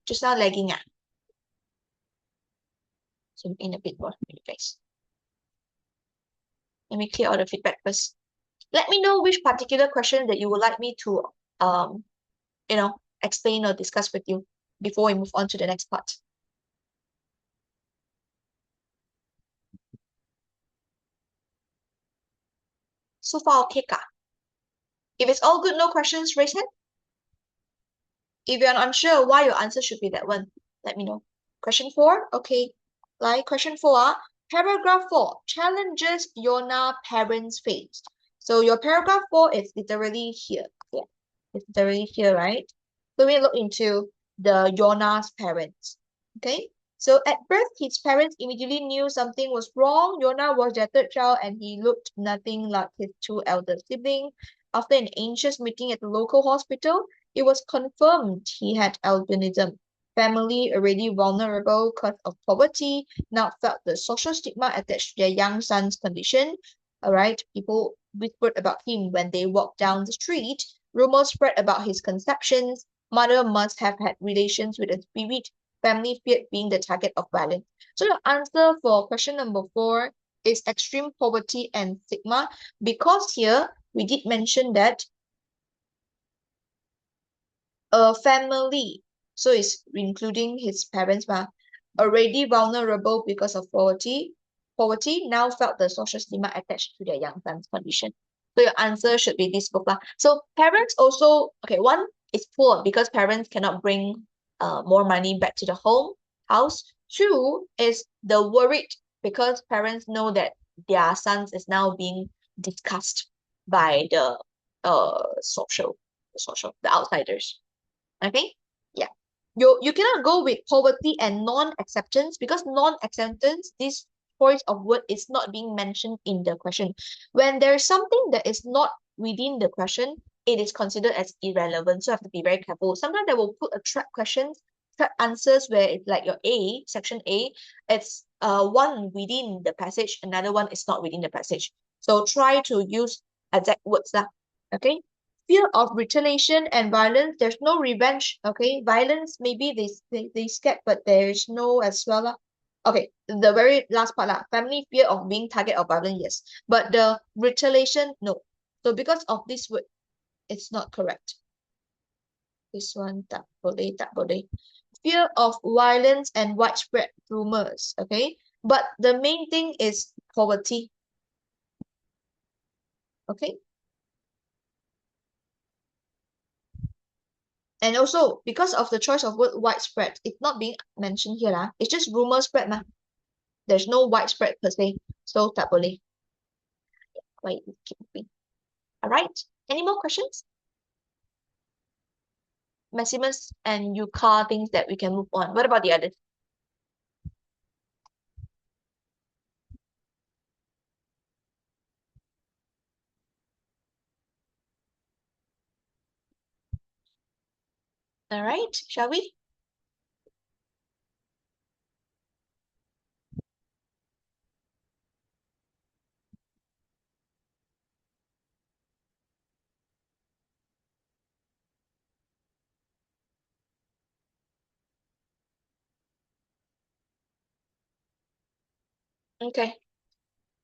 Just now lagging ah. Zoom in a bit more, guys. Let me clear all the feedback first. Let me know which particular question that you would like me to explain or discuss with you before we move on to the next part. So far, okay ka? If it's all good, no questions, raise hand. If you're unsure why your answer should be that one, let me know. Question 4, okay. Like question 4, paragraph 4, challenges Yona parents faced. So your paragraph 4 is literally here. Yeah, it's literally here, right? So we look into the Yona's parents. Okay. So at birth, his parents immediately knew something was wrong. Yona was their third child and he looked nothing like his 2 elder siblings. After an anxious meeting at the local hospital, it was confirmed he had albinism. Family, already vulnerable because of poverty, now felt the social stigma attached to their young son's condition. All right, people whispered about him when they walked down the street. Rumors spread about his conceptions. Mother must have had relations with a spirit. Family feared being the target of violence. So the answer for question number 4 is extreme poverty and stigma, because here we did mention that a family, so it's including his parents, already vulnerable because of poverty, now felt the social stigma attached to their young son's condition. So your answer should be this book lah. So parents also, okay, one is poor because parents cannot bring more money back to the house. Two is the worried because parents know that their sons is now being discussed by the the outsiders. Okay? Yeah. You cannot go with poverty and non-acceptance because non-acceptance, this choice of word is not being mentioned in the question. When there is something that is not within the question, it is considered as irrelevant. So you have to be very careful. Sometimes they will put a trap questions, trap answers where it's like your A, section A, it's one within the passage, another one is not within the passage. So try to use exact words lah. Okay? Fear of retaliation and violence. There's no revenge. Okay, violence maybe they scared, but there's no as well lah. Okay, the very last part lah. Family fear of being target of violence, yes, but the retaliation, no. So because of this word, it's not correct. This one tak boleh. Fear of violence and widespread rumors. Okay, but the main thing is poverty. Okay. And also, because of the choice of word widespread, it's not being mentioned here lah. It's just rumor spread mah. There's no widespread per se. So tak boleh. Wait, keep moving. Alright. Any more questions? Maximus and Yuka things that we can move on. What about the others? Alright, shall we? Okay.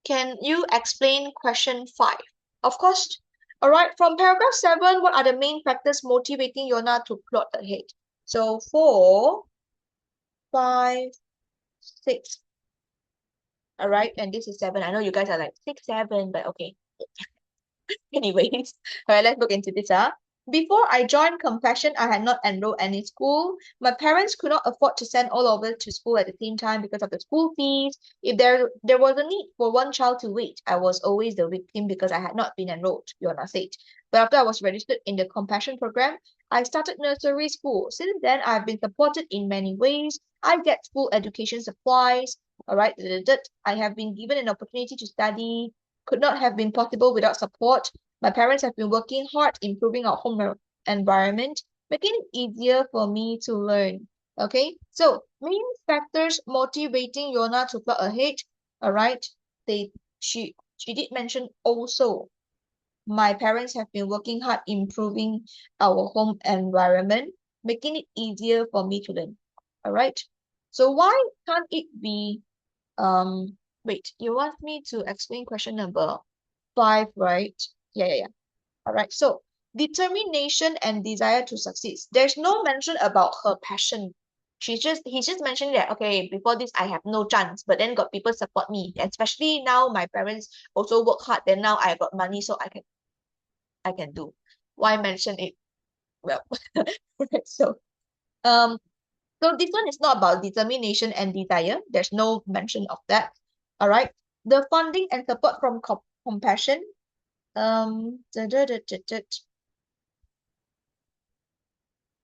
Can you explain question 5? Of course. Alright, from paragraph 7, what are the main factors motivating Yona to plot ahead? So 4, 5, 6. Alright, and this is 7. I know you guys are like 6, 7, but okay. Anyways, all right, let's look into this. Before I joined Compassion, I had not enrolled any school. My parents could not afford to send all of us to school at the same time because of the school fees. If there was a need for one child to wait, I was always the victim because I had not been enrolled, Yona said. But after I was registered in the Compassion program, I started nursery school. Since then, I've been supported in many ways. I get full education supplies. All right, I have been given an opportunity to study. Could not have been possible without support. My parents have been working hard improving our home environment, making it easier for me to learn. Okay, so main factors motivating Yona to plot ahead. All right, she did mention also my parents have been working hard improving our home environment, making it easier for me to learn. All right, so why can't it be wait, you want me to explain question number 5, right? Yeah. All right. So determination and desire to succeed. There's no mention about her passion. He's just mentioning that, okay, before this I have no chance, but then got people support me. Especially now my parents also work hard, then now I got money, so I can do. Why mention it? Well, right, um so this one is not about determination and desire. There's no mention of that. All right. The funding and support from compassion. Da, da, da, da, da.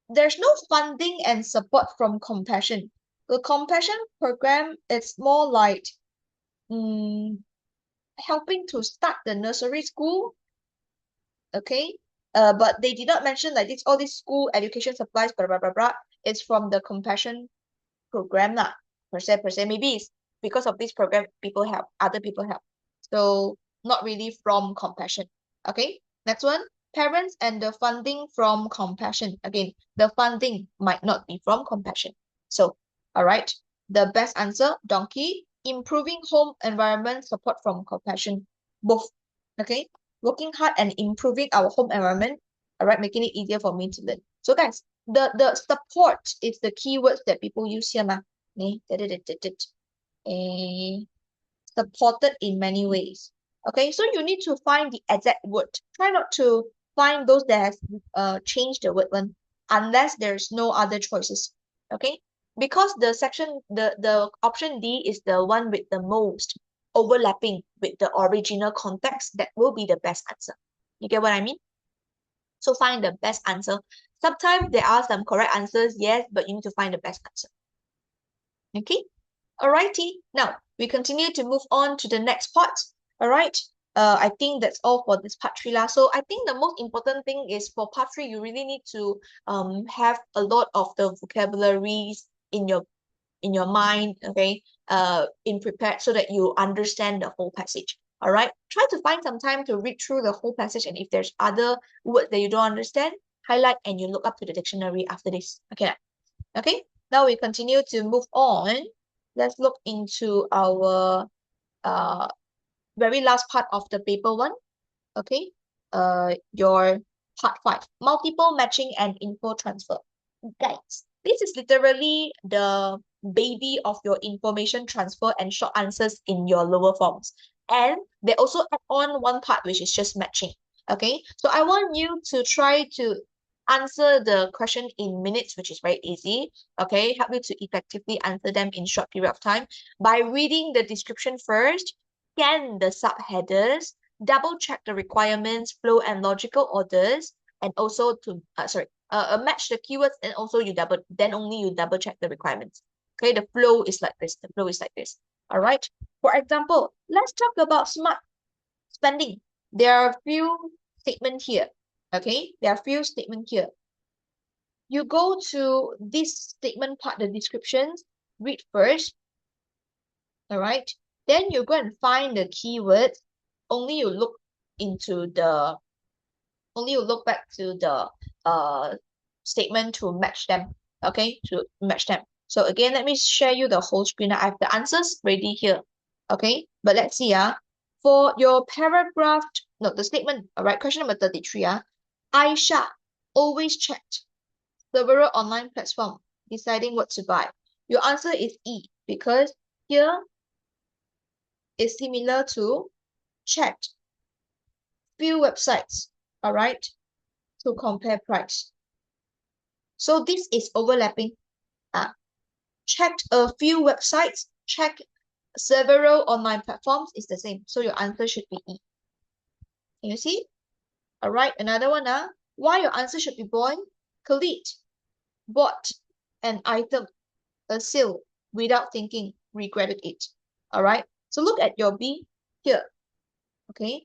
There's no funding and support from compassion. The compassion program is more like helping to start the nursery school. Okay. But they did not mention like this, all these school education supplies, blah, blah, blah, blah. It's from the compassion program lah, per se. Maybe it's because of this program, people help, other people help. So not really from compassion. Okay, next one. Parents and the funding from compassion. Again, the funding might not be from compassion. So, all right. The best answer, donkey. Improving home environment support from compassion. Both. Okay. Working hard and improving our home environment. All right, making it easier for me to learn. So guys, the support is the keywords that people use here, ma. Supported in many ways. Okay, so you need to find the exact word. Try not to find those that has changed the word one, unless there's no other choices. Okay, because the option D is the one with the most overlapping with the original context. That will be the best answer. You get what I mean? So find the best answer. Sometimes there are some correct answers, yes, but you need to find the best answer. Okay, alrighty. Now we continue to move on to the next part. All right. I think that's all for this part three lah. So I think the most important thing is for part three, you really need to have a lot of the vocabularies in your mind, okay, in prepared so that you understand the whole passage. All right. Try to find some time to read through the whole passage, and if there's other words that you don't understand, highlight and you look up to the dictionary after this. Okay. Okay. Now we continue to move on. Let's look into our uh very last part of the paper one. Okay. Your part five, multiple matching and info transfer. Guys, this is literally the baby of your information transfer and short answers in your lower forms. And they also add on one part which is just matching. Okay, so I want you to try to answer the question in minutes, which is very easy. Okay, help you to effectively answer them in short period of time by reading the description first, scan the subheaders, double check the requirements, flow and logical orders, and also to match the keywords, and also then only you double check the requirements. Okay, the flow is like this. The flow is like this. All right. For example, let's talk about smart spending. There are a few statements here. Okay, there are a few statements here. You go to this statement part, the descriptions, read first. All right. Then you go and find the keywords. Only you look into the only you look back to the statement to match them. Okay, to match them. So again, let me share you the whole screen. I have the answers ready here. Okay, but let's see. For your paragraph, no, the statement, all right, question number 33. Aisha always checked several online platforms deciding what to buy. Your answer is E, because here is similar to checked few websites, all right, to compare price. So this is overlapping. Checked a few websites, checked several online platforms is the same. So your answer should be E. Can you see? All right, another one. Why your answer should be boy? Khalid bought an item, a sale, without thinking, regretted it. All right, so look at your B here. Okay.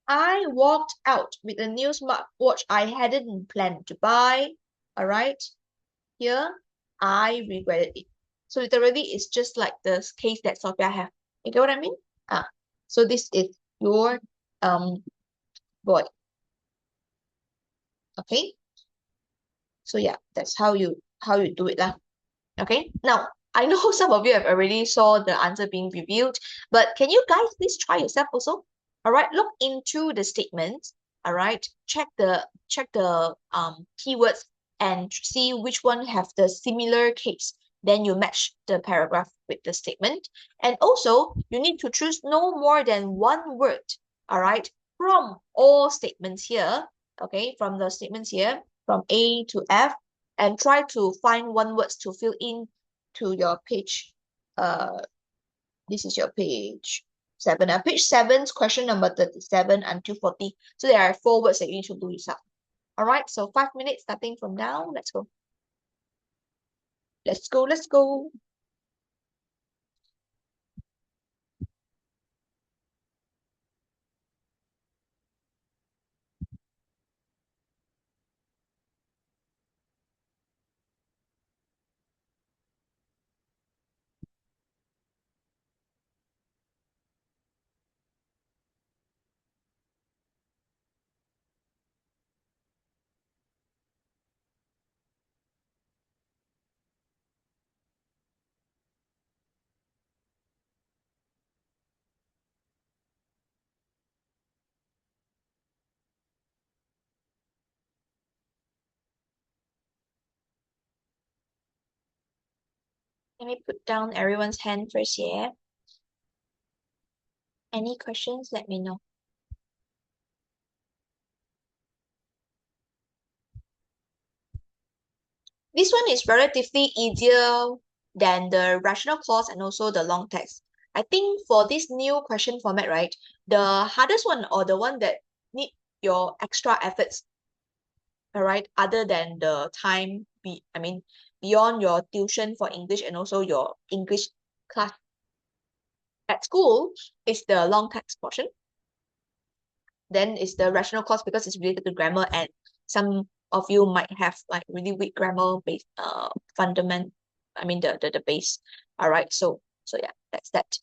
I walked out with a new smartwatch I hadn't planned to buy. All right. Here, I regretted it. So literally, it's just like the case that Sophia have. You get what I mean? So this is your boy. Okay. So yeah, that's how you do it lah. Okay. Now I know some of you have already saw the answer being revealed, but can you guys please try yourself also? All right. Look into the statements. All right. Check the keywords and see which one have the similar case. Then you match the paragraph with the statement. And also, you need to choose no more than one word. All right. From all statements here. Okay. From the statements here, from A to F, and try to find one words to fill in to your page. This is your page 7. Page 7's question number 37 until 40. So there are 4 words that you need to do yourself. All right, so 5 minutes starting from now. Let's go. Let's go, let's go. Let me put down everyone's hand first, yeah? Any questions? Let me know. This one is relatively easier than the rational clause and also the long text. I think for this new question format, right, the hardest one or the one that need your extra efforts, all right, other than the time, beyond your tuition for English and also your English class at school, is the long text portion. Then is the rational clause because it's related to grammar, and some of you might have like really weak grammar base fundament. The base. All right. So yeah, that's that.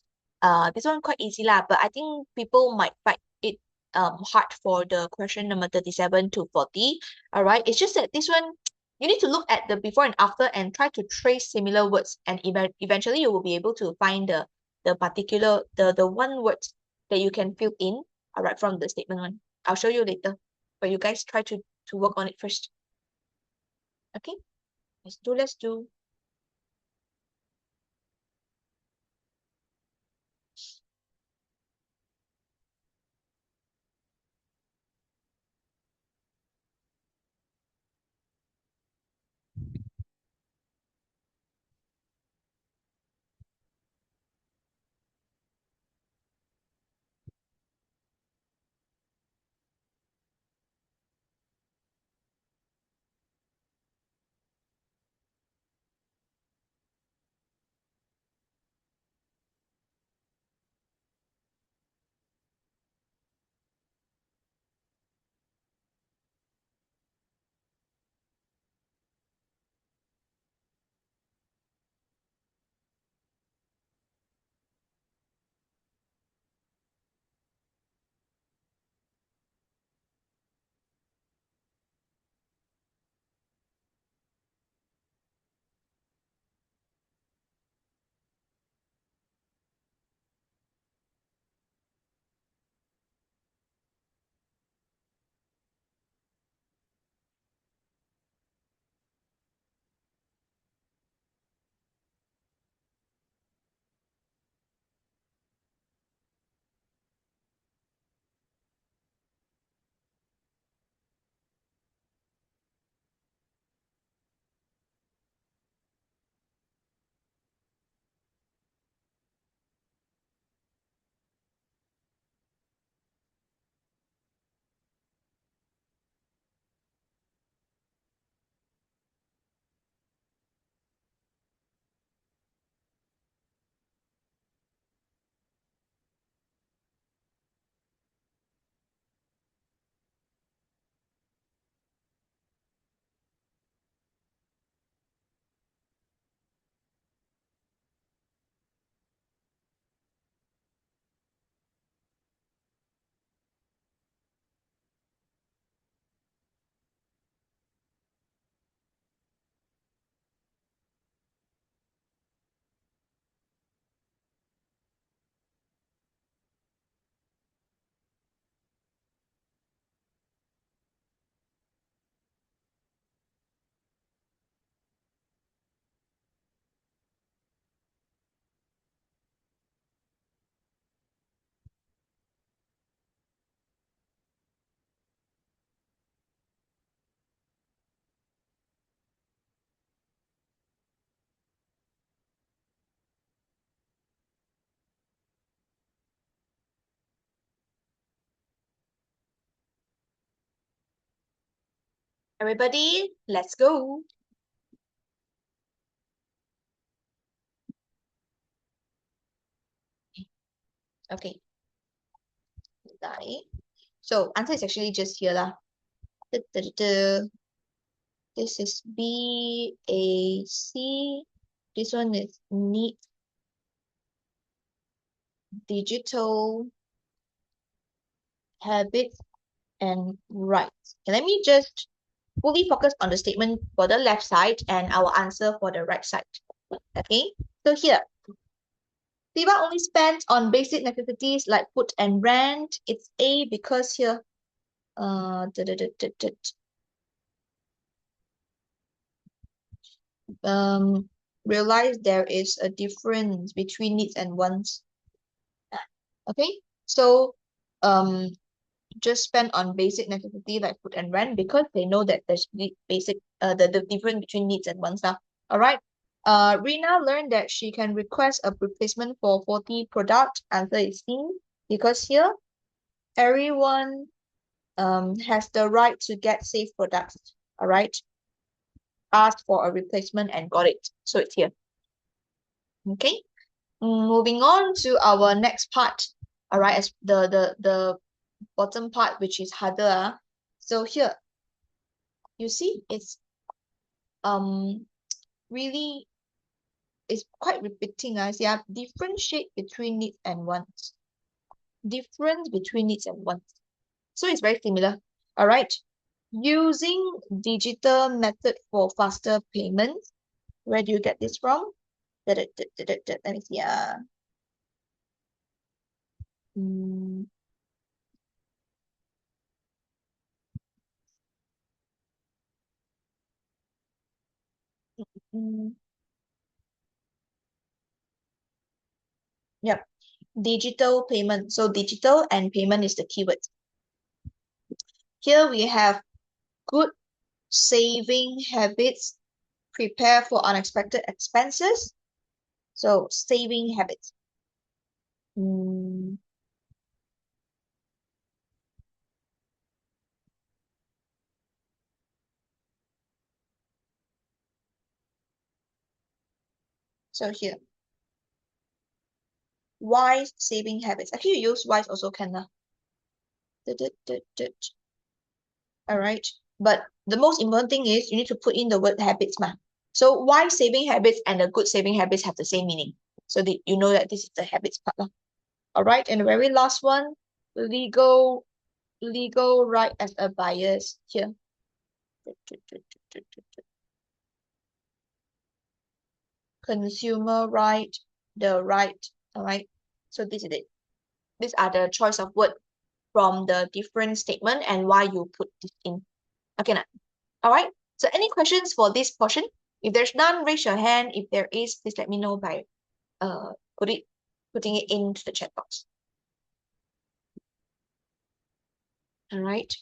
This one quite easy lah, but I think people might find it hard for the question number 37 to 40. All right. It's just that this one you need to look at the before and after and try to trace similar words, and eventually you will be able to find the particular the one word that you can fill in, all right, from the statement one. I'll show you later. But you guys try to work on it first. Okay? Let's do. Everybody, let's go. Okay. So answer is actually just here lah. This is BAC. This one is need digital habits and rights. Okay, let me just fully focus on the statement for the left side and I will answer for the right side. Okay, so here, Siva only spends on basic necessities like food and rent. It's A because here, uh, da, da, da, da, da, um, realize there is a difference between needs and wants. Okay, so just spend on basic necessity like food and rent because they know that there's the difference between needs and wants now. All right. Rina learned that she can request a replacement for 40 product. Answer is C, because here everyone has the right to get safe products. All right. Asked for a replacement and got it. So it's here. Okay. Moving on to our next part. All right, as the bottom part, which is harder. So here, you see, it's really it's quite repeating. Yeah, differentiate between needs and wants. Difference between needs and wants. So it's very similar. All right. Using digital method for faster payments. Where do you get this from? Let me see. Mm, mm, yep. Digital payment. So digital and payment is the keyword. Here we have good saving habits, prepare for unexpected expenses. So saving habits. Mm, so here, wise saving habits. Actually, you use wise also can. All right. But the most important thing is you need to put in the word habits. Ma. So wise saving habits and the good saving habits have the same meaning. So that you know that this is the habits part. Lah. All right. And the very last one, legal right as a bias here. Consumer right, the right. All right. So this is it. These are the choice of word from the different statement and why you put this in. Okay, now. All right. So any questions for this portion? If there's none, raise your hand. If there is, please let me know by uh putting it into the chat box. All right.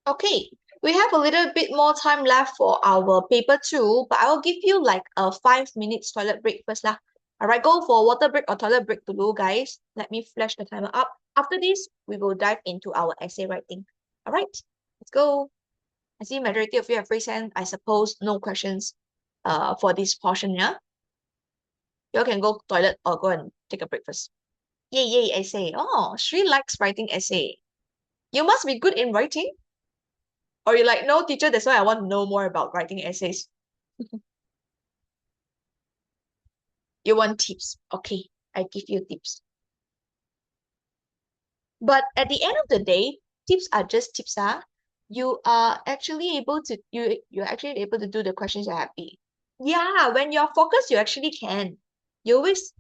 Okay, we have a little bit more time left for our paper two, but I will give you like a 5 minute toilet break first lah. All right, go for water break or toilet break dulu, guys. Let me flash the timer up. After this, we will dive into our essay writing. All right, let's go. I see majority of you have raised hand. I suppose no questions for this portion, yeah? You all can go toilet or go and take a break first. Yay, yay, essay. Oh, she likes writing essay. You must be good in writing. Or you're like, no, teacher, that's why I want to know more about writing essays. You want tips. Okay, I give you tips. But at the end of the day, tips are just tips. You are actually able to you're actually able to do the questions you're happy. Yeah, when you're focused, you actually can. You always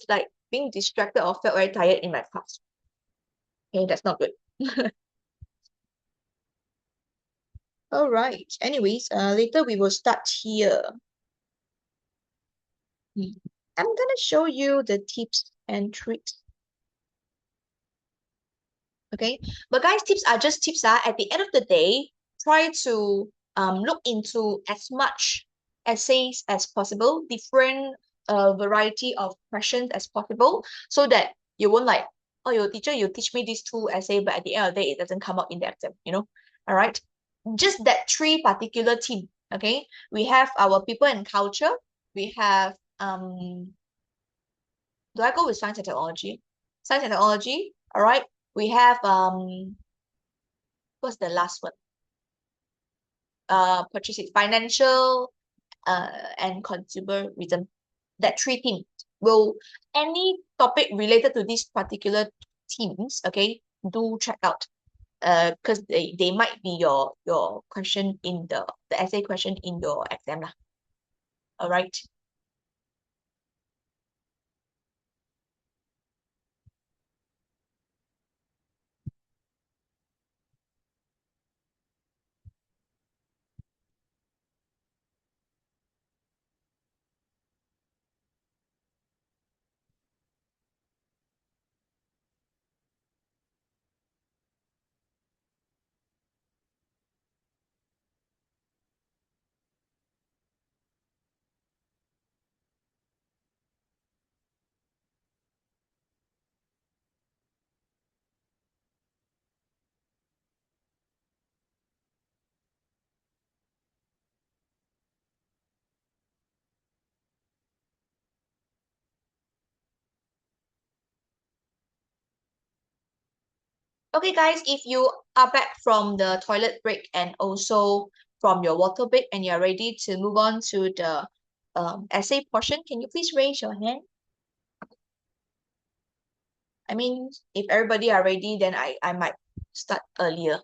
like being distracted or felt very tired in my class. Okay, that's not good. All right. Anyways, later we will start here. I'm gonna show you the tips and tricks. Okay, but guys, tips are just tips. At the end of the day, try to look into as much essays as possible, different variety of questions as possible, so that you won't like, oh, your teacher, you teach me these two essay, but at the end of the day, it doesn't come out in the exam, you know? All right, just that three particular team. Okay, we have our people and culture. We have do I go with science and technology? Science and technology. All right. We have what's the last one? Purchasing, financial, and consumerism. That three themes. Will any topic related to these particular themes, okay, do check out. Because they might be your question in the essay question in your exam lah. All right. Okay, guys, if you are back from the toilet break and also from your water break and you're ready to move on to the essay portion, can you please raise your hand? I mean, if everybody are ready, then I might start earlier.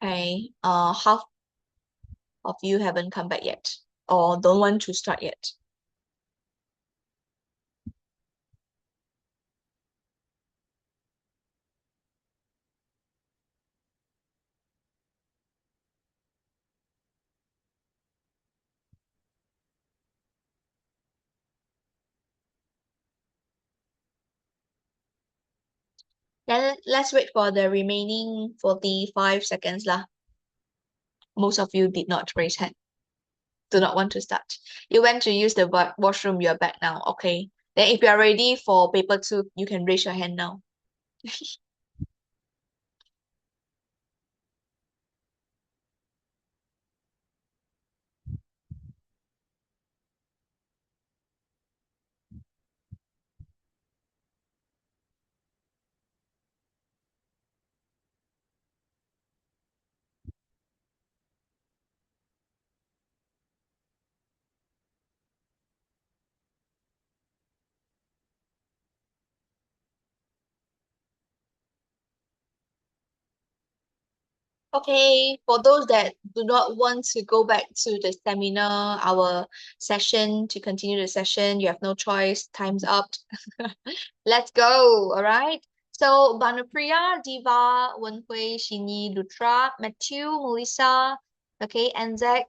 Okay, half of you haven't come back yet or don't want to start yet. Then let's wait for the remaining 45 seconds lah. Most of you did not raise hand. Do not want to start. You went to use the washroom, you're back now. Okay. Then if you're ready for paper 2, you can raise your hand now. Okay, for those that do not want to go back to the seminar, our session, to continue the session, you have no choice, time's up. Let's go, all right? So, Banupriya, Diva, Wenhui, Shini, Lutra, Matthew, Melissa, okay, Anzac,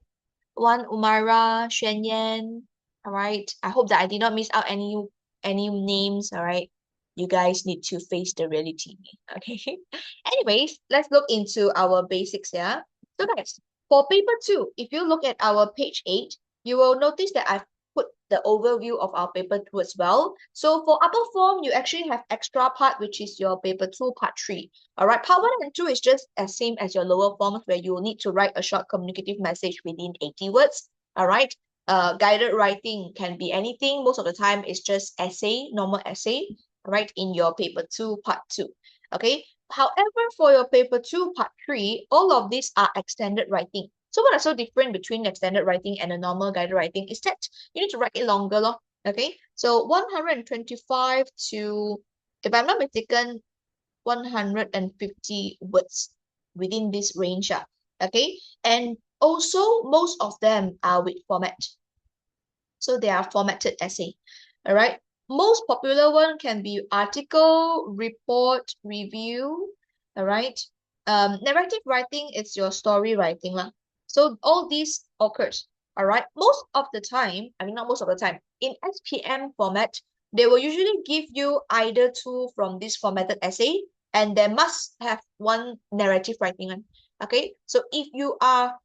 Wan Umara, Xuan Yan. All right. I hope that I did not miss out any names. All right. You guys need to face the reality. Okay. Anyways, let's look into our basics here. So guys, for paper 2, if you look at our page 8, you will notice that I've put the overview of our paper 2 as well. So for upper form, you actually have extra part, which is your paper 2, part 3. All right, part 1 and 2 is just as same as your lower forms where you will need to write a short communicative message within 80 words. All right, guided writing can be anything. Most of the time, it's just essay, normal essay, right, in your paper 2, part 2. Okay, however, for your paper 2, part 3, all of these are extended writing. So what are so different between extended writing and a normal guided writing is that you need to write it longer, lor. Okay, so 125 to, if I'm not mistaken, 150 words within this range. Okay, and also most of them are with format. So they are formatted essay. All right. Most popular one can be article, report, review. All right. Narrative writing is your story writing lah. So all these occurs. All right. Most of the time, I mean not most of the time, in SPM format, they will usually give you either two from this formatted essay, and they must have one narrative writing one. Okay. So if you are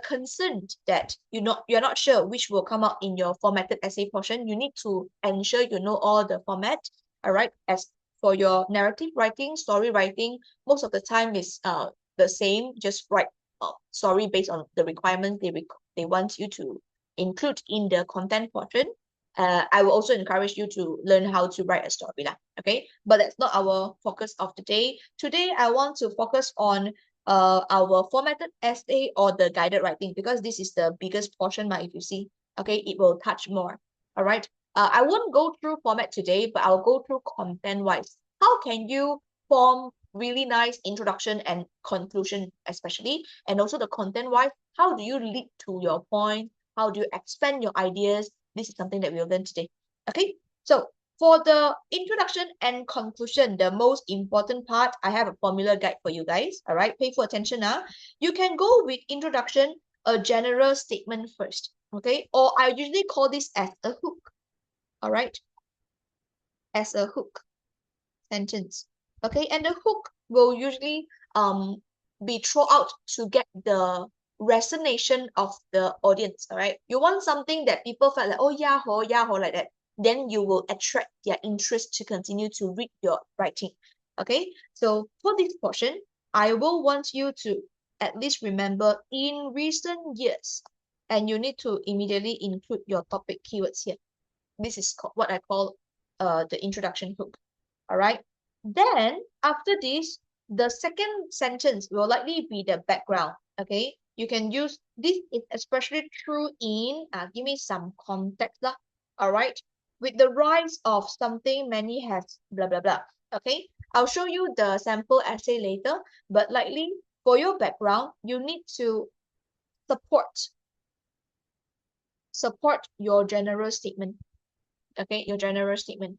concerned that you're not sure which will come out in your formatted essay portion, you need to ensure you know all the format. All right. As for your narrative writing, story writing, most of the time is the same. Just write story based on the requirements they want you to include in the content portion. I will also encourage you to learn how to write a story lah. Okay, but that's not our focus of the day. Today, I want to focus on our formatted essay or the guided writing because this is the biggest portion, if you see. Okay, it will touch more. All right. I won't go through format today, but I'll go through content-wise. How can you form really nice introduction and conclusion, especially, and also the content-wise, how do you lead to your point? How do you expand your ideas? This is something that we'll learn today. Okay, so For the introduction and conclusion, the most important part, I have a formula guide for you guys. All right, pay for attention now. You can go with introduction, a general statement first. Okay, or I usually call this as a hook. All right, as a hook sentence. Okay, and the hook will usually be thrown out to get the resonation of the audience. All right, you want something that people felt like, oh yeah ho like that, then you will attract their interest to continue to read your writing. Okay, so for this portion, I will want you to at least remember in recent years, and you need to immediately include your topic keywords here. This is what I call the introduction hook. All right. Then after this, the second sentence will likely be the background. Okay. You can use this is especially true in give me some context lah. All right. With the rise of something many has blah blah blah. Okay. I'll show you the sample essay later, but likely for your background, you need to support your general statement. Okay, your general statement.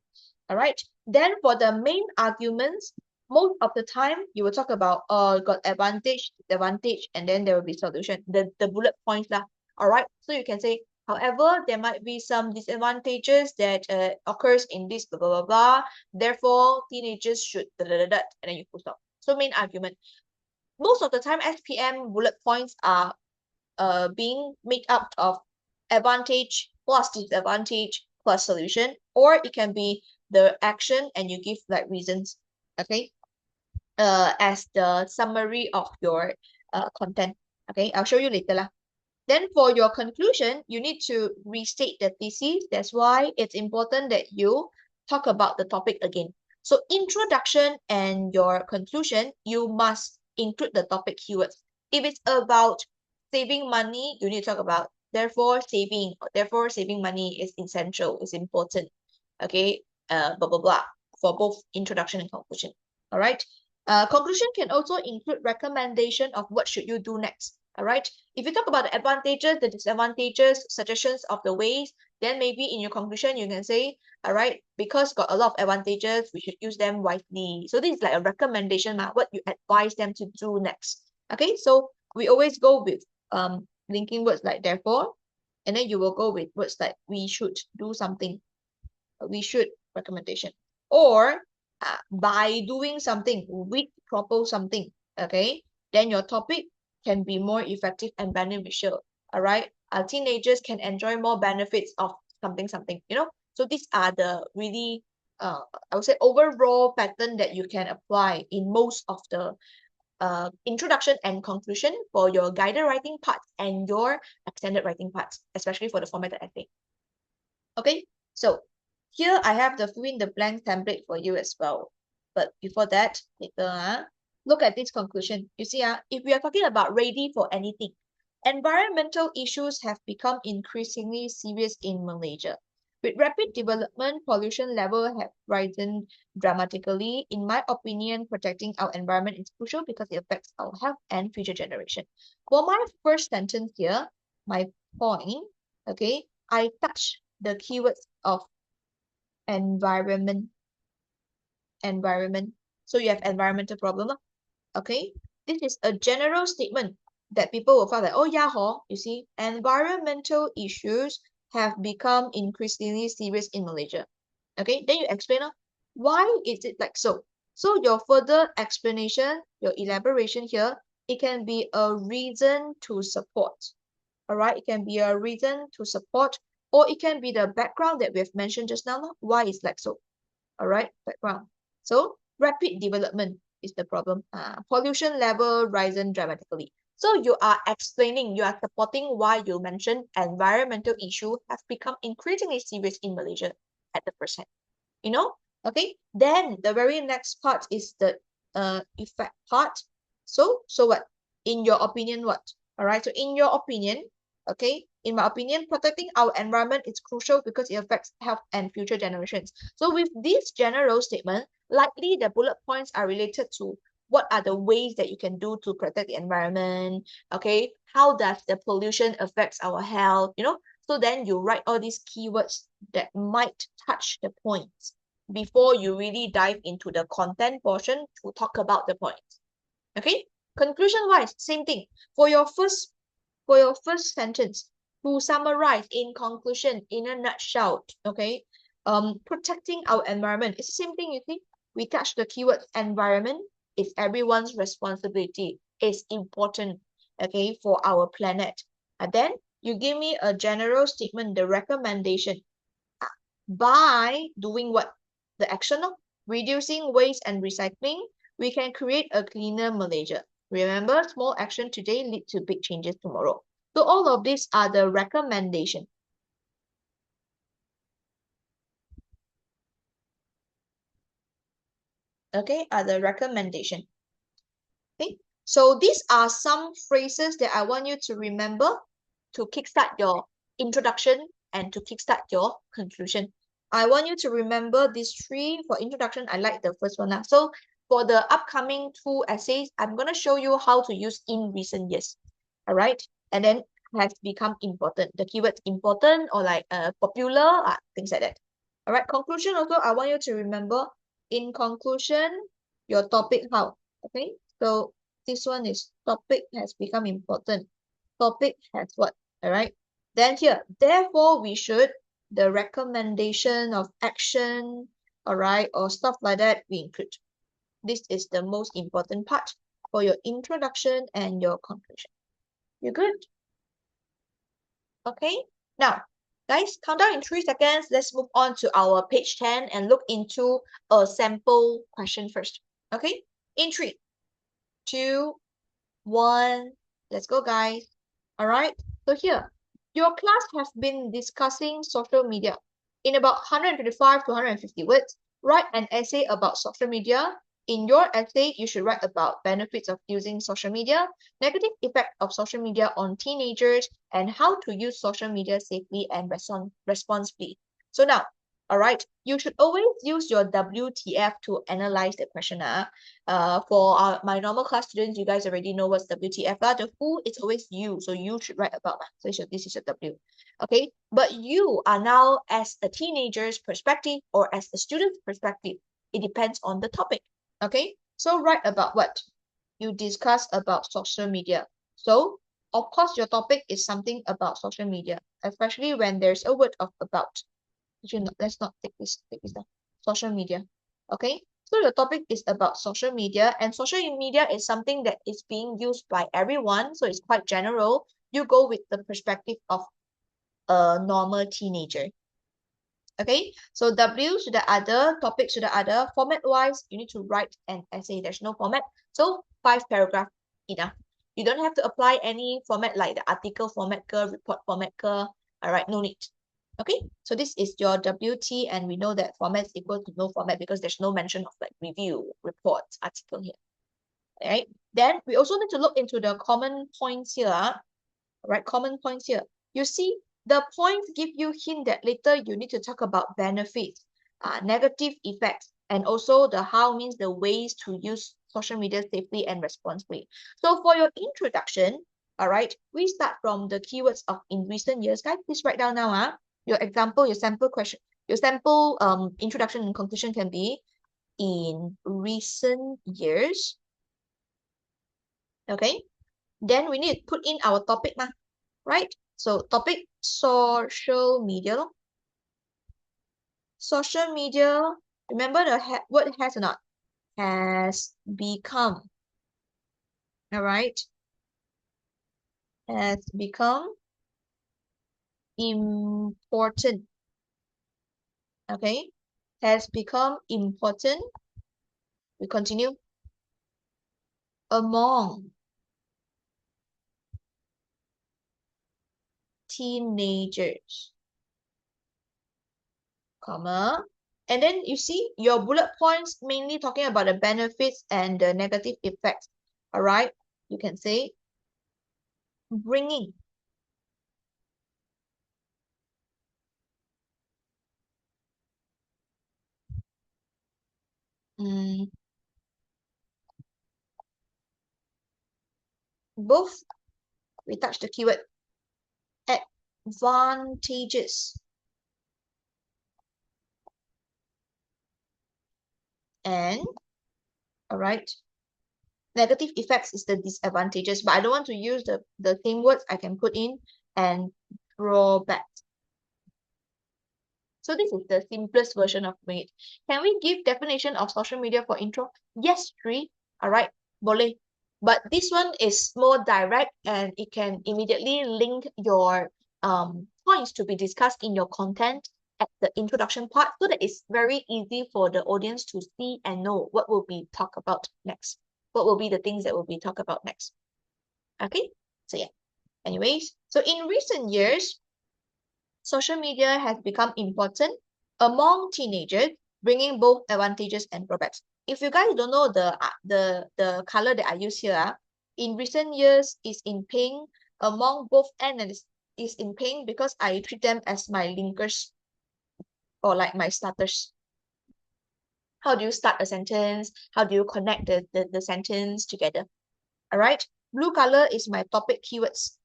All right. Then for the main arguments, most of the time you will talk about got advantage, disadvantage, and then there will be solution. The bullet points lah. All right. So you can say, however, there might be some disadvantages that occurs in this blah blah blah blah. Therefore, teenagers should da, da, da, da, and then you full stop. So main argument. Most of the time, SPM bullet points are being made up of advantage plus disadvantage plus solution, or it can be the action and you give like reasons, okay, as the summary of your content. Okay, I'll show you later lah. Then for your conclusion, you need to restate the thesis. That's why it's important that you talk about the topic again. So introduction and your conclusion, you must include the topic keywords. If it's about saving money, you need to talk about therefore saving money is essential, is important. Okay, blah blah blah for both introduction and conclusion. All right. Conclusion can also include recommendation of what should you do next. All right. If you talk about the advantages, the disadvantages, suggestions of the ways, then maybe in your conclusion you can say, all right, because got a lot of advantages, we should use them wisely. So this is like a recommendation, what you advise them to do next. Okay, so we always go with linking words like therefore, and then you will go with words like we should do something, we should recommendation, or by doing something, we propose something. Okay, then your topic can be more effective and beneficial. All right, our teenagers can enjoy more benefits of something, you know. So these are the really I would say overall pattern that you can apply in most of the introduction and conclusion for your guided writing parts and your extended writing parts, especially for the formatted essay. Okay, so here I have the fill in the blank template for you as well. But before that, later, look at this conclusion. You see, if we are talking about ready for anything, environmental issues have become increasingly serious in Malaysia. With rapid development, pollution level have risen dramatically. In my opinion, protecting our environment is crucial because it affects our health and future generation. For my first sentence here, my point, okay, I touch the keywords of environment. So you have environmental problem, okay? This is a general statement that people will find like, oh yeah, you see, environmental issues have become increasingly serious in Malaysia. Okay, then you explain why is it like so? So your further explanation, your elaboration here, it can be a reason to support. All right, it can be a reason to support, or it can be the background that we have mentioned just now. Why is like so? All right, background. So rapid development is the problem. Pollution level risen dramatically. So you are explaining, you are supporting why you mentioned environmental issue have become increasingly serious in Malaysia at the percent. You know, okay. Then the very next part is the effect part. So what? In your opinion, what? All right. So in your opinion, okay, in my opinion, protecting our environment is crucial because it affects health and future generations. So with this general statement, likely the bullet points are related to what are the ways that you can do to protect the environment, okay? How does the pollution affects our health? You know, So then you write all these keywords that might touch the points before you really dive into the content portion to talk about the points. Okay? Conclusion wise, same thing. For your first sentence, to summarize in conclusion, in a nutshell, okay? Protecting our environment. It's the same thing, you see. We touch the keyword environment. It's everyone's responsibility. It's important, okay, for our planet. And then you give me a general statement, the recommendation. By doing what? The action of reducing waste and recycling, we can create a cleaner Malaysia. Remember, small action today lead to big changes tomorrow. So all of these are the recommendation. Okay, are the recommendation. Okay, so these are some phrases that I want you to remember to kickstart your introduction and to kickstart your conclusion. I want you to remember these three. For introduction, I like the first one. So for the upcoming two essays, I'm going to show you how to use in recent years. All right. And then has become important. The keyword's important or like popular, things like that. All right. Conclusion also, I want you to remember in conclusion, your topic how. Okay. So this one is topic has become important. Topic has what? All right. Then here, therefore, we should, the recommendation of action, all right, or stuff like that, we include. This is the most important part for your introduction and your conclusion. You good? Okay. Now, guys, count down in 3 seconds. Let's move on to our page 10 and look into a sample question first. Okay. In 3, 2, 1. Let's go, guys. All right. So here, your class has been discussing social media. In about 125 to 150 words, write an essay about social media. In your essay, you should write about benefits of using social media, negative effect of social media on teenagers, and how to use social media safely and responsibly. So now, all right, you should always use your WTF to analyze the question. For my normal class students, you guys already know what's WTF. The who, it's always you, so you should write about. So this is a W. Okay, but you are now as a teenager's perspective or as a student's perspective. It depends on the topic. Okay, so write about what? You discuss about social media. So, of course, your topic is something about social media, especially when there's a word of about. Let's not take this down. Social media. Okay, so your topic is about social media, and social media is something that is being used by everyone, so it's quite general. You go with the perspective of a normal teenager. Okay, so W to the other, topic to the other. Format wise, you need to write an essay. There's no format, so 5 paragraphs enough. You don't have to apply any format like the article format, report format. All right, no need. Okay, so this is your WT, and we know that format is equal to no format because there's no mention of like review, report, article here. All right, then we also need to look into the common points here. All right, common points here. You see, the points give you hint that later you need to talk about benefits, negative effects, and also the how means the ways to use social media safely and responsibly. So for your introduction, all right, we start from the keywords of in recent years. Guys, please write down now. Your example, your sample question, your sample introduction and conclusion can be in recent years. Okay, then we need to put in our topic, right? So topic, social media. Social media, remember the word has or not? Has become. All right. Has become important. Okay. Has become important. We continue. Among teenagers, comma. And then you see your bullet points mainly talking about the benefits and the negative effects. All right. You can say bringing. Both, we touch the keyword at advantages. And, all right, negative effects is the disadvantages, but I don't want to use the same words. I can put in and drawbacks. So this is the simplest version of it. Can we give definition of social media for intro? Yes, Tri. All right, boleh. But this one is more direct and it can immediately link your points to be discussed in your content at the introduction part, so that it's very easy for the audience to see and know what will be talked about next. What will be the things that will be talked about next. Okay, so yeah. Anyways, so in recent years, social media has become important among teenagers, bringing both advantages and drawbacks. If you guys don't know the color that I use here, in recent years is in pink. Among both ends is in pink because I treat them as my linkers or like my starters. How do you start a sentence? How do you connect the sentence together? All right. Blue color is my topic keywords.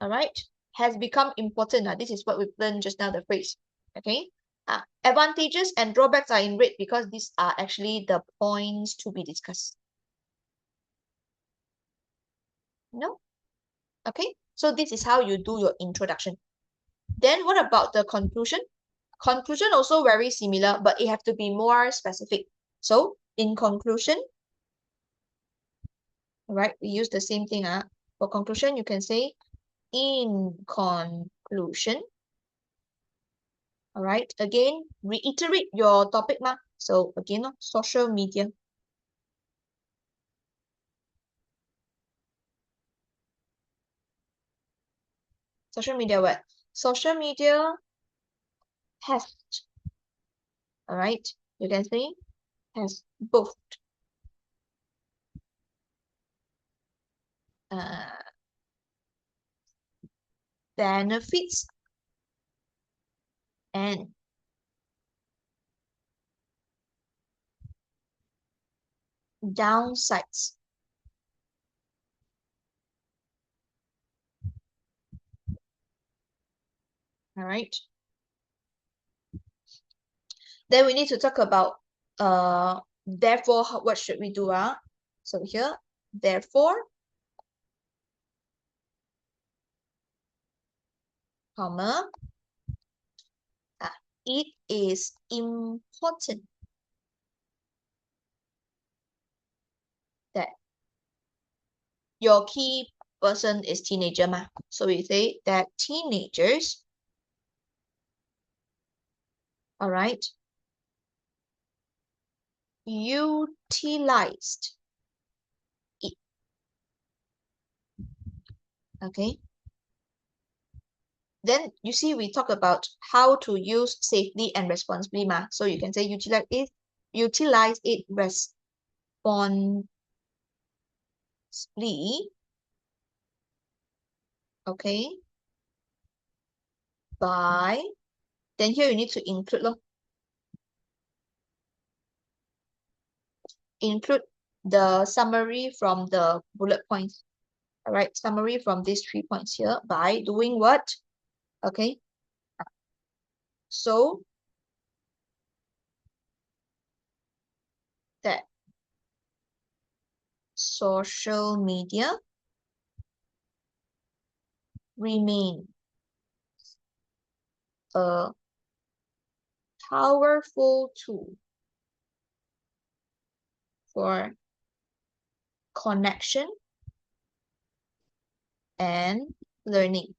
All right, has become important. This is what we've learned just now, the phrase. Okay. Advantages and drawbacks are in red because these are actually the points to be discussed. No? Okay. So this is how you do your introduction. Then what about the conclusion? Conclusion also very similar, but it have to be more specific. So in conclusion, right, we use the same thing. For conclusion, you can say in conclusion. All right, again, reiterate your topic ma. So again, social media. Social media what? Social media has, all right, you can say has both uh, benefits and downsides. All right. Then we need to talk about therefore what should we do? So here, therefore, comma, it is important that your key person is teenager ma. So we say that teenagers, all right, utilized it. Okay. Then you see we talk about how to use safely and responsibly ma. So you can say utilize it responsibly. Okay. By, then here you need to include the summary from the bullet points. All right, summary from these 3 points here by doing what? Okay. So that social media remain a powerful tool for connection and learning.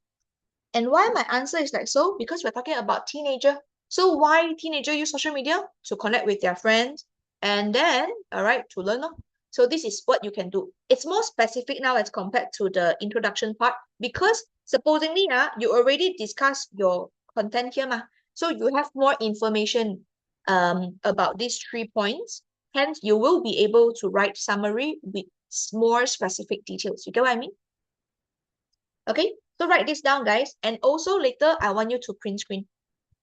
And why my answer is like so? Because we're talking about teenager. So why teenager use social media? To connect with their friends and then, all right, to learn. So this is what you can do. It's more specific now as compared to the introduction part because supposedly you already discussed your content here. So you have more information about these 3 points. Hence, you will be able to write summary with more specific details. You get what I mean? Okay, so write this down, guys. And also later, I want you to print screen.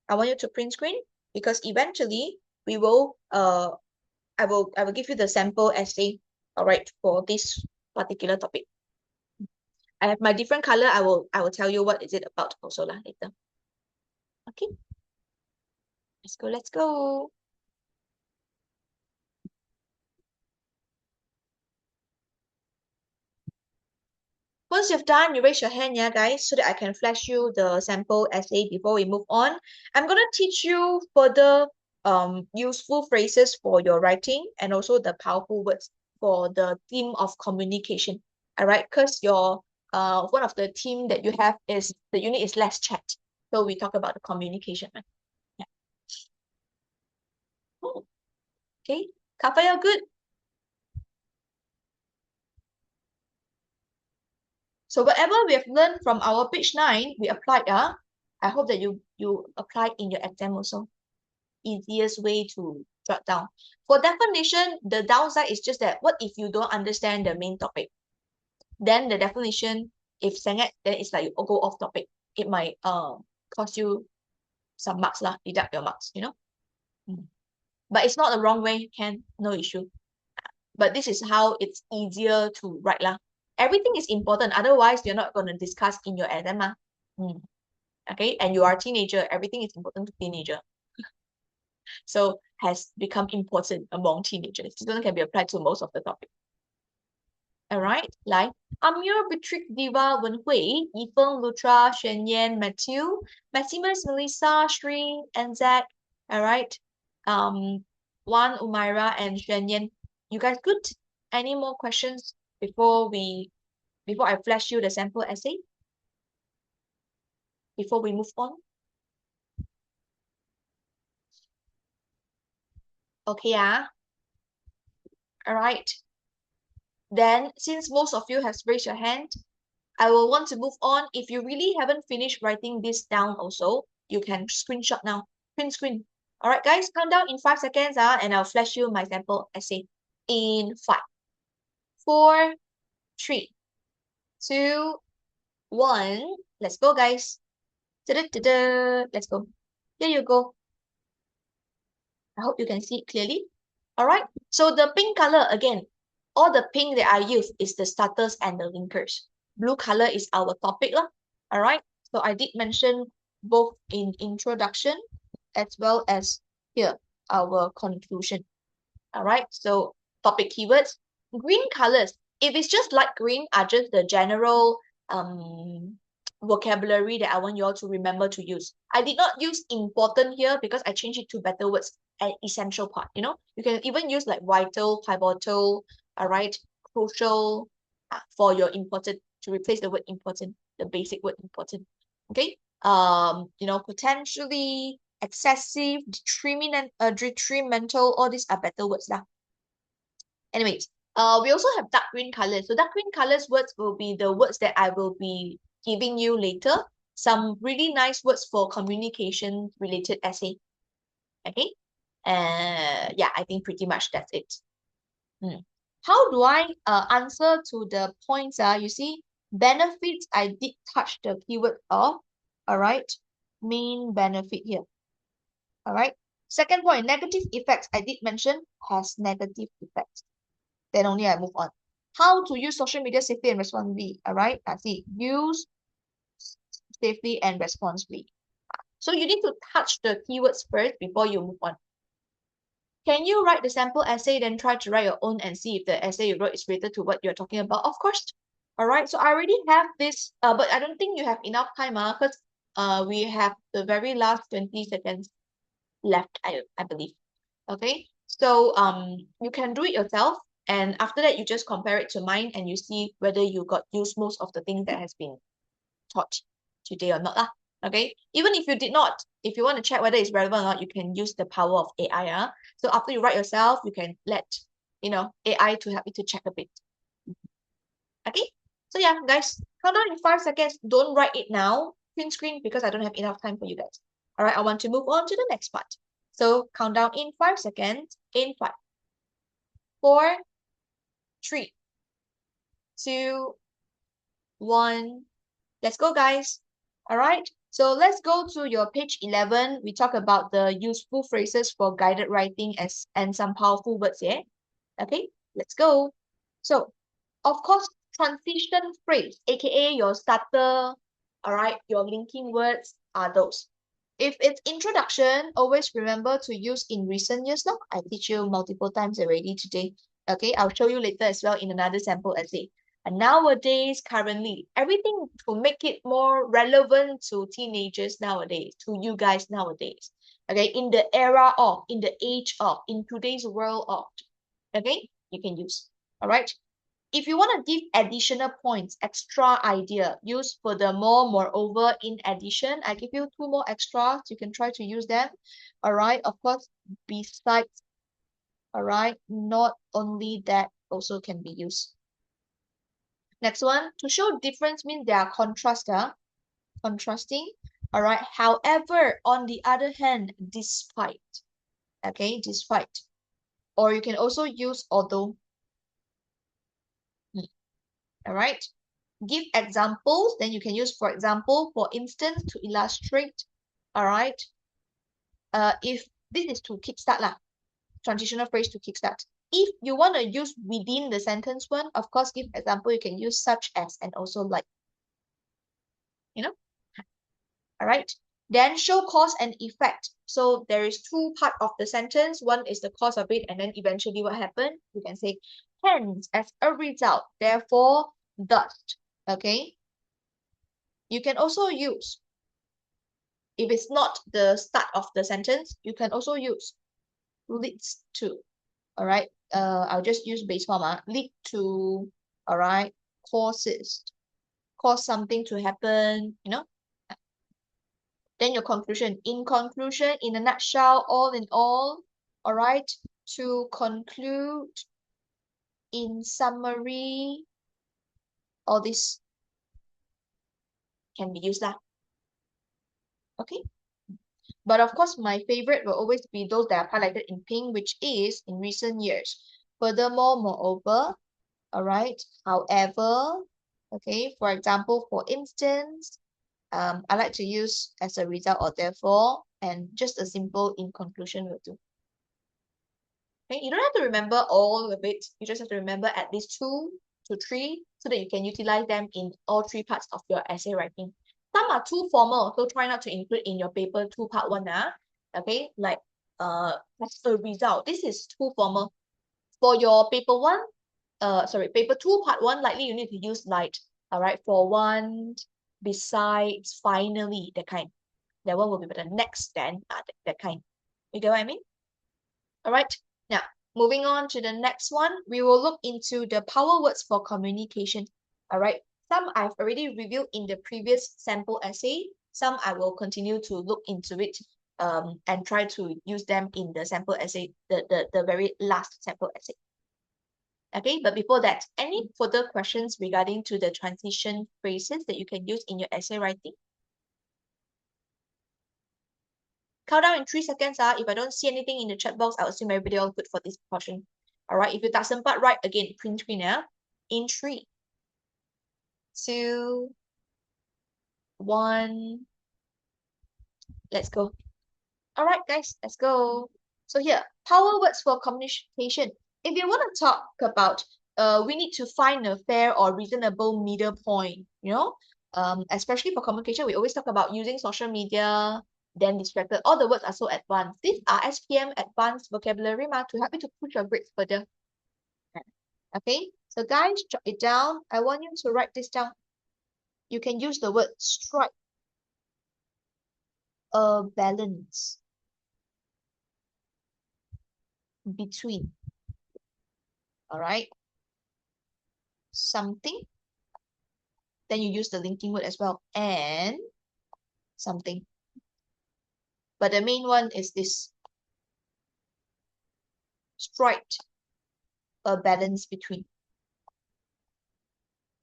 I want you to print screen because eventually we will I will give you the sample essay, all right, for this particular topic. I have my different color. I will tell you what is it about also lah later. Okay. Let's go, let's go. Once you've done, you raise your hand, yeah, guys, so that I can flash you the sample essay before we move on. I'm gonna teach you further useful phrases for your writing and also the powerful words for the theme of communication. All right, because your one of the theme that you have is the unit is less chat. So we talk about the communication. Right? Yeah. Oh, okay. Kappa, you're good. So whatever we have learned from our page 9, we applied. I hope that you apply in your exam also. Easiest way to jot down. For definition, the downside is just that what if you don't understand the main topic? Then the definition, if sangat, then it's like you go off topic. It might cost you some marks lah, deduct your marks, you know. But it's not the wrong way, can no issue. But this is how it's easier to write lah. Everything is important, otherwise you're not going to discuss in your exam. Okay, and you are a teenager, everything is important to teenager. So has become important among teenagers. This one can be applied to most of the topic. Alright, like Amir, Beatrice, Diva, Wenhui, Yifeng, Lutra, Xuan Yan, Matthew, Maximus, Melissa, Shri, and Zach. Alright. Juan, Umaira, and Xuan Yan. You guys good? Any more questions before I flash you the sample essay? Before we move on? Okay, Alright. Then, since most of you have raised your hand, I will want to move on. If you really haven't finished writing this down also, you can screenshot now. Print screen. Alright, guys, count down in 5 seconds, and I'll flash you my sample essay in 5, 4, 3, 2, 1. Let's go, guys. Ta-da-ta-da. Let's go. Here you go. I hope you can see it clearly. Alright, so the pink color, again, all the pink that I use is the starters and the linkers. Blue color is our topic. Alright, so I did mention both in introduction as well as here, our conclusion. Alright, so topic keywords. Green colors, if it's just light green, are just the general vocabulary that I want you all to remember to use. I did not use important here because I changed it to better words, an essential part, you know. You can even use like vital, pivotal, alright, crucial for your important, to replace the word important, the basic word important. Okay. You know, potentially, excessive, detrimental, all these are better words lah. Anyways, we also have dark green colors. So dark green colors words will be the words that I will be giving you later. Some really nice words for communication related essay. Okay. Yeah, I think pretty much that's it. How do I answer to the points? You see, benefits, I did touch the keyword of, all right, main benefit here. All right. Second point, negative effects, I did mention has negative effects. Then only I move on. How to use social media safely and responsibly. All right. I see. Use safely and responsibly. So you need to touch the keywords first before you move on. Can you write the sample essay, then try to write your own and see if the essay you wrote is related to what you're talking about? Of course. All right. So I already have this, but I don't think you have enough time, because we have the very last 20 seconds left, I believe. Okay. So you can do it yourself. And after that, you just compare it to mine and you see whether you got used most of the things that has been taught today or not. Okay, even if you did not, if you want to check whether it's relevant or not, you can use the power of AI. So after you write yourself, you can let AI to help you to check a bit. Okay, so yeah, guys, count down in 5 seconds. Don't write it now, print screen, because I don't have enough time for you guys. All right, I want to move on to the next part. So count down in 5 seconds. In 5, 4, 3, 2, 1. Let's go, guys. All right. So let's go to your page 11. We talk about the useful phrases for guided writing and some powerful words here. Okay, let's go. So, of course, transition phrase, aka your starter, all right, your linking words are those. If it's introduction, always remember to use in recent years now. I teach you multiple times already today. Okay, I'll show you later as well in another sample essay. And nowadays, currently, everything to make it more relevant to teenagers nowadays, to you guys nowadays. Okay, in the era of, in the age of, in today's world of, okay, you can use. All right. If you want to give additional points, extra idea, use furthermore, moreover, in addition, I give you two more extras. You can try to use them. All right. Of course, besides, all right, not only that also can be used. Next one, to show difference means they are contrasting. All right. However, on the other hand, despite, okay, despite. Or you can also use although. All right. Give examples, then you can use, for example, for instance, to illustrate. All right. If this is to kickstart lah, transitional phrase to kickstart. If you want to use within the sentence one, of course, give example, you can use such as and also like. You know? All right. Then show cause and effect. So there is two part of the sentence. One is the cause of it, and then eventually what happened. You can say, hence, as a result, therefore, thus. Okay. You can also use, if it's not the start of the sentence, you can also use leads to. All right. I'll just use base form. Lead to, all right, causes. Cause something to happen, you know. Then your conclusion. In conclusion, in a nutshell, all in all right, to conclude, in summary, all this can be used lah. Okay. But of course, my favorite will always be those that are highlighted in pink, which is in recent years. Furthermore, moreover, all right, however, okay, for example, for instance, I like to use as a result or therefore, and just a simple in conclusion will do. Okay, you don't have to remember all of it. You just have to remember at least 2 to 3 so that you can utilize them in all 3 parts of your essay writing. Some are too formal, so try not to include in your paper 2 part 1. Okay, like as a result. This is too formal. For your paper 1, paper 2 part 1, likely you need to use like, all right, for one, besides, finally, that kind. That one will be better. Next, then, that kind. You get what I mean? All right. Now, moving on to the next one, we will look into the power words for communication. All right. Some I've already reviewed in the previous sample essay. Some I will continue to look into it and try to use them in the sample essay, the very last sample essay. Okay, but before that, any further questions regarding to the transition phrases that you can use in your essay writing? Count down in 3 seconds. If I don't see anything in the chat box, I'll assume everybody all good for this portion. All right, if you tak sempat, right, again, print screen. In 3, 2, 1, let's go. All right, guys, let's go. So here, power words for communication. If you want to talk about, we need to find a fair or reasonable middle point, you know, especially for communication, we always talk about using social media, then distracted. All the words are so advanced. These are SPM advanced vocabulary to help you to push your grades further. Okay, so guys, jot it down. I want you to write this down. You can use the word strike a balance between, all right, something. Then you use the linking word as well, and something. But the main one is this. Strike a balance between.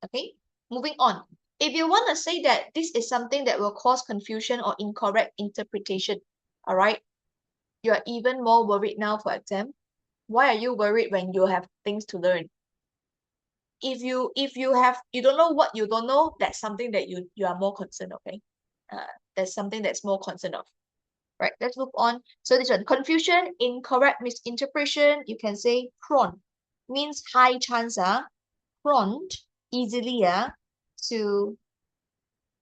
Okay, moving on. If you want to say that this is something that will cause confusion or incorrect interpretation, all right, you're even more worried now for exam. Why are you worried when you have things to learn? If you don't know what you don't know, that's something that you are more concerned, okay? That's something that's more concerned of. Right, let's move on. So this one, confusion, incorrect misinterpretation, you can say prone. Means high chance, prone easily to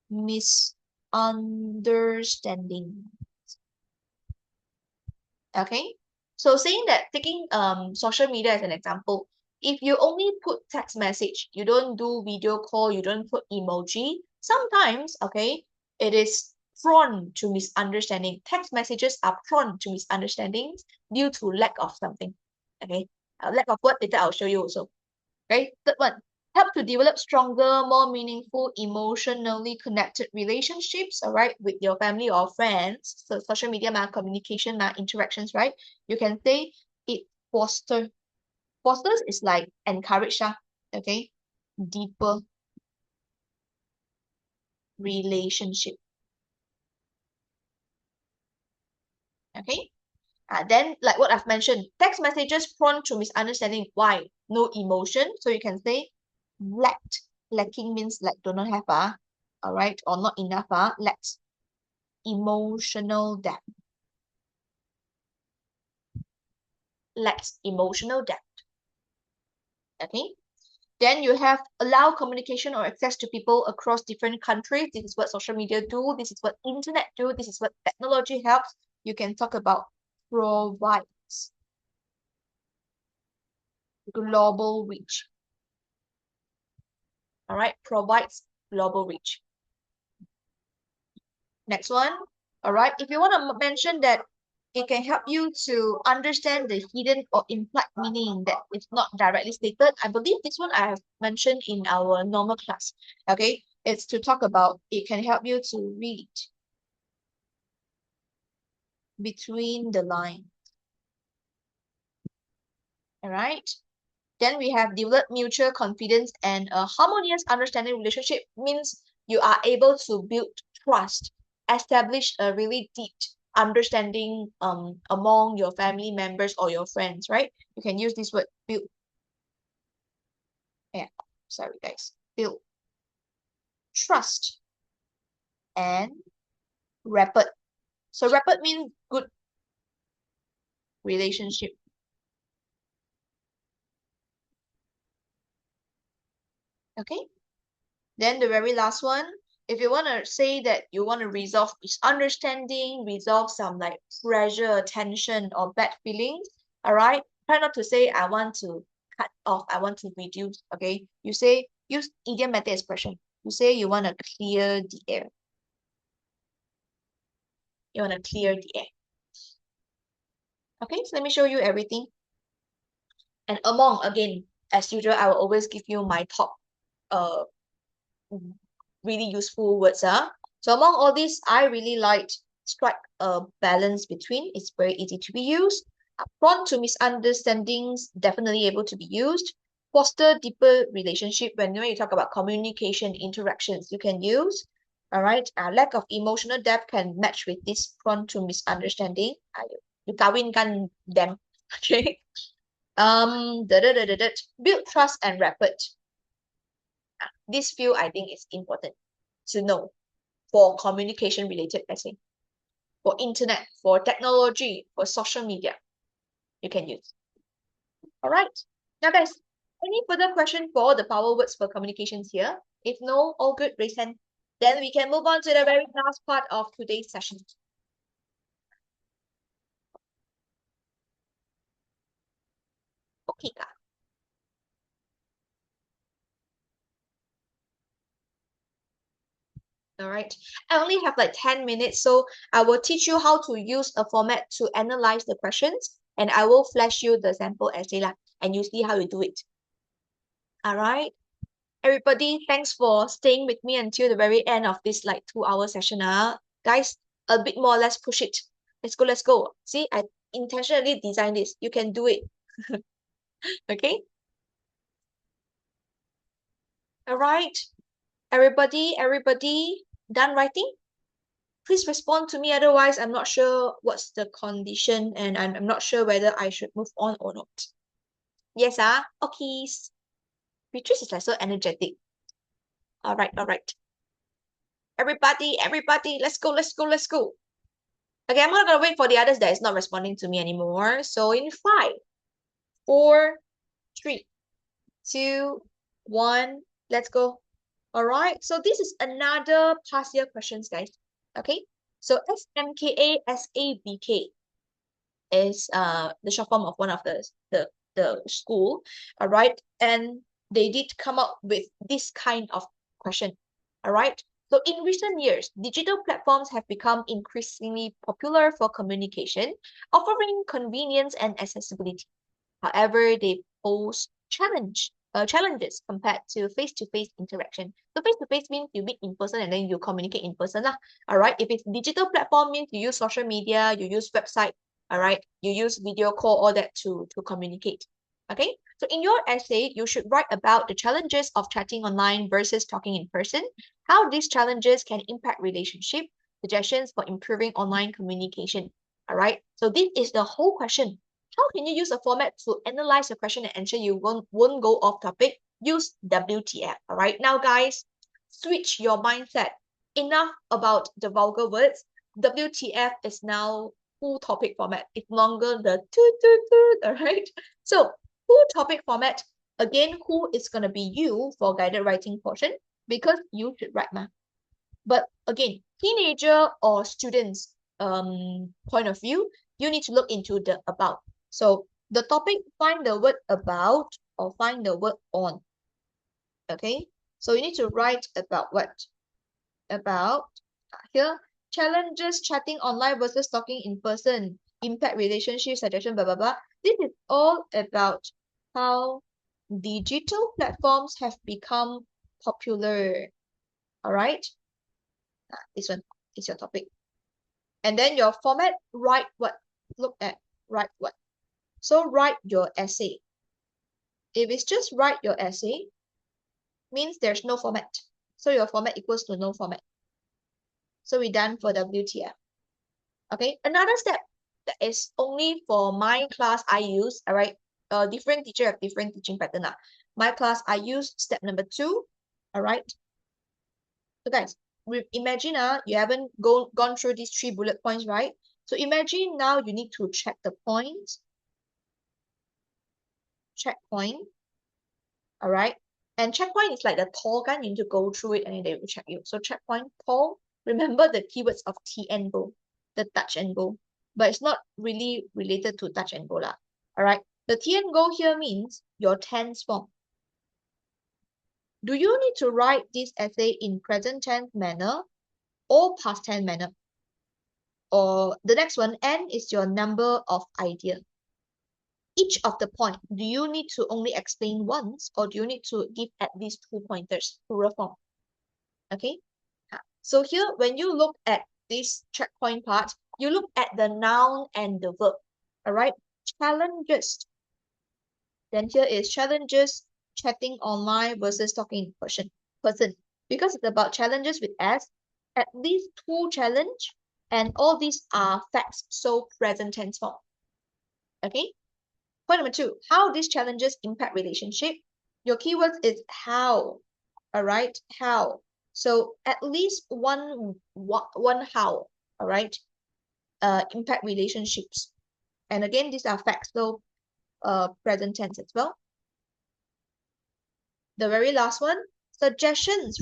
misunderstanding. Okay, so saying that, taking social media as an example, if you only put text message, you don't do video call, you don't put emoji, sometimes, okay, it is prone to misunderstanding. Text messages are prone to misunderstandings due to lack of something. Okay, lack of what, later I'll show you also. Okay, third one, help to develop stronger, more meaningful, emotionally connected relationships, all right, with your family or friends. So social media, communication, interactions, right? You can say it foster. Fosters is like encourage, okay? Deeper relationship, okay? Then, like what I've mentioned, text messages prone to misunderstanding. Why? No emotion. So you can say lacked. Lacking means like do not have, all right, or not enough, lacks emotional depth. Lacks emotional depth. Okay. Then you have allow communication or access to people across different countries. This is what social media do. This is what internet do. This is what technology helps. You can talk about provides global reach. All right, provides global reach. Next one. All right, if you want to mention that it can help you to understand the hidden or implied meaning that is not directly stated. I believe this one I have mentioned in our normal class. Okay, it's to talk about it can help you to read between the lines. All right. Then we have develop mutual confidence and a harmonious understanding relationship means you are able to build trust, establish a really deep understanding among your family members or your friends, right? You can use this word build. Yeah, sorry guys. Build trust and rapid. So rapid means good relationship. Okay. Then the very last one, if you want to say that you want to resolve misunderstanding, resolve some like pressure, tension, or bad feelings, all right? Try not to say, I want to cut off, I want to reduce, okay? You say, use idiomatic expression. You say you want to clear the air. You want to clear the air. Okay, so let me show you everything. And among, again, as usual, I will always give you my top uh really useful words. So among all these, I really liked strike a balance between. It's very easy to be used. Prone to misunderstandings, definitely able to be used. Foster deeper relationship. When you talk about communication interactions, you can use. All right. Lack of emotional depth can match with this prone to misunderstanding. You kawinkan them. Okay. Build trust and rapid. This few I think is important to know for communication related essay, for internet, for technology, for social media, you can use. All right. Now, guys, any further question for the power words for communications here? If no, all good, raise hand. Then we can move on to the very last part of today's session. Okay, guys. All right. I only have like 10 minutes, so I will teach you how to use a format to analyze the questions, and I will flash you the sample essay lah, and you see how you do it. All right. Everybody, thanks for staying with me until the very end of this like 2 hour session. Guys, a bit more, let's push it. Let's go, let's go. See, I intentionally designed this. You can do it. Okay? All right. Everybody, done writing? Please respond to me. Otherwise, I'm not sure what's the condition and I'm not sure whether I should move on or not. Yes, okay. Beatrice is like so energetic. All right, all right. Everybody, let's go, let's go, let's go. Okay, I'm not gonna wait for the others that is not responding to me anymore. So in 5, 4, 3, 2, 1, Let's go. All right. So this is another past year questions, guys. Okay. So SMKA is the short form of one of the school. All right. And they did come up with this kind of question. All right. So in recent years, digital platforms have become increasingly popular for communication, offering convenience and accessibility. However, they pose challenges compared to face-to-face interaction. So face-to-face means you meet in person and then you communicate in person lah. All right. If it's digital platform means you use social media, you use website, all right, you use video call, all that to communicate. Okay. So in your essay, you should write about the challenges of chatting online versus talking in person, how these challenges can impact relationship, suggestions for improving online communication. All right. So this is the whole question. How can you use a format to analyze the question and ensure you won't go off topic? Use WTF. All right. Now, guys, switch your mindset. Enough about the vulgar words. WTF is now full topic format. It's longer the toot toot toot. All right. So full topic format. Again, who is gonna be you for guided writing portion? Because you should write ma. But again, teenager or students point of view, you need to look into the about. So the topic, find the word about or find the word on. Okay, so you need to write about what? About here, challenges chatting online versus talking in person, impact relationship, suggestion, blah, blah, blah. This is all about how digital platforms have become popular. All right, this one is your topic. And then your format, write what? Look at write what? So write your essay. If it's just write your essay, means there's no format. So your format equals to no format. So we're done for WTF. Okay, another step that is only for my class I use, all right? Different teacher have different teaching pattern. My class I use step number 2, all right? So guys, imagine you haven't gone through these 3 bullet points, right? So imagine now you need to check the points. Checkpoint, all right? And checkpoint is like the tall gun. You need to go through it and then they will check you. So checkpoint, tall. Remember the keywords of T and go, the touch and go. But it's not really related to touch and go lah. All right. The T and go here means your tense form. Do you need to write this essay in present tense manner or past tense manner? Or the next one, N is your number of idea. Each of the point, do you need to only explain once or do you need to give at least 2 pointers, plural form? Okay. So here, when you look at this checkpoint part, you look at the noun and the verb. All right. Challenges. Then here is challenges, chatting online versus talking in person. Because it's about challenges with S, at least 2 challenge, and all these are facts, so present tense form. Okay. Point number 2, how these challenges impact relationship. Your keywords is how. All right, how. So at least one how. All right. Impact relationships. And again, these are facts, so present tense as well. The very last one, suggestions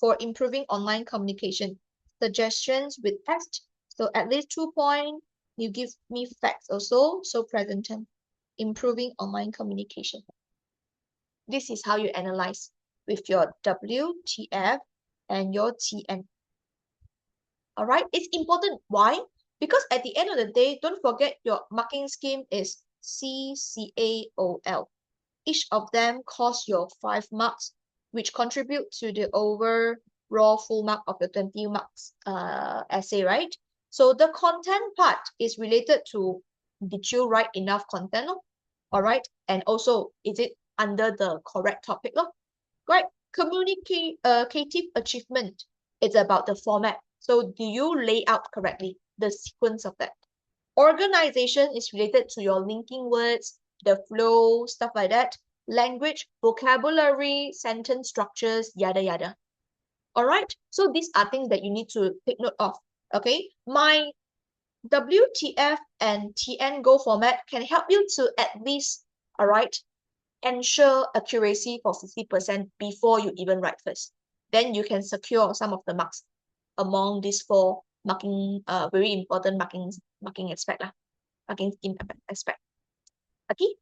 for improving online communication. Suggestions with text. So at least 2 points. You give me facts also, so present tense. Improving online communication. This is how you analyze with your WTF and your TN. All right, it's important. Why? Because at the end of the day, don't forget your marking scheme is CCAOL. Each of them costs your 5 marks, which contribute to the overall full mark of the 20 marks essay, right? So the content part is related to, did you write enough content? All right, and also, is it under the correct topic? Right, communicative achievement, it's about the format. So do you lay out correctly the sequence of that? Organization is related to your linking words, the flow, stuff like that. Language, vocabulary, sentence structures, yada yada. All right, so these are things that you need to take note of. Okay, my WTF and TN Go format can help you to at least, all right, ensure accuracy for 50% before you even write first. Then you can secure some of the marks among these four marking, very important marking aspect lah, marking scheme aspect. Okay,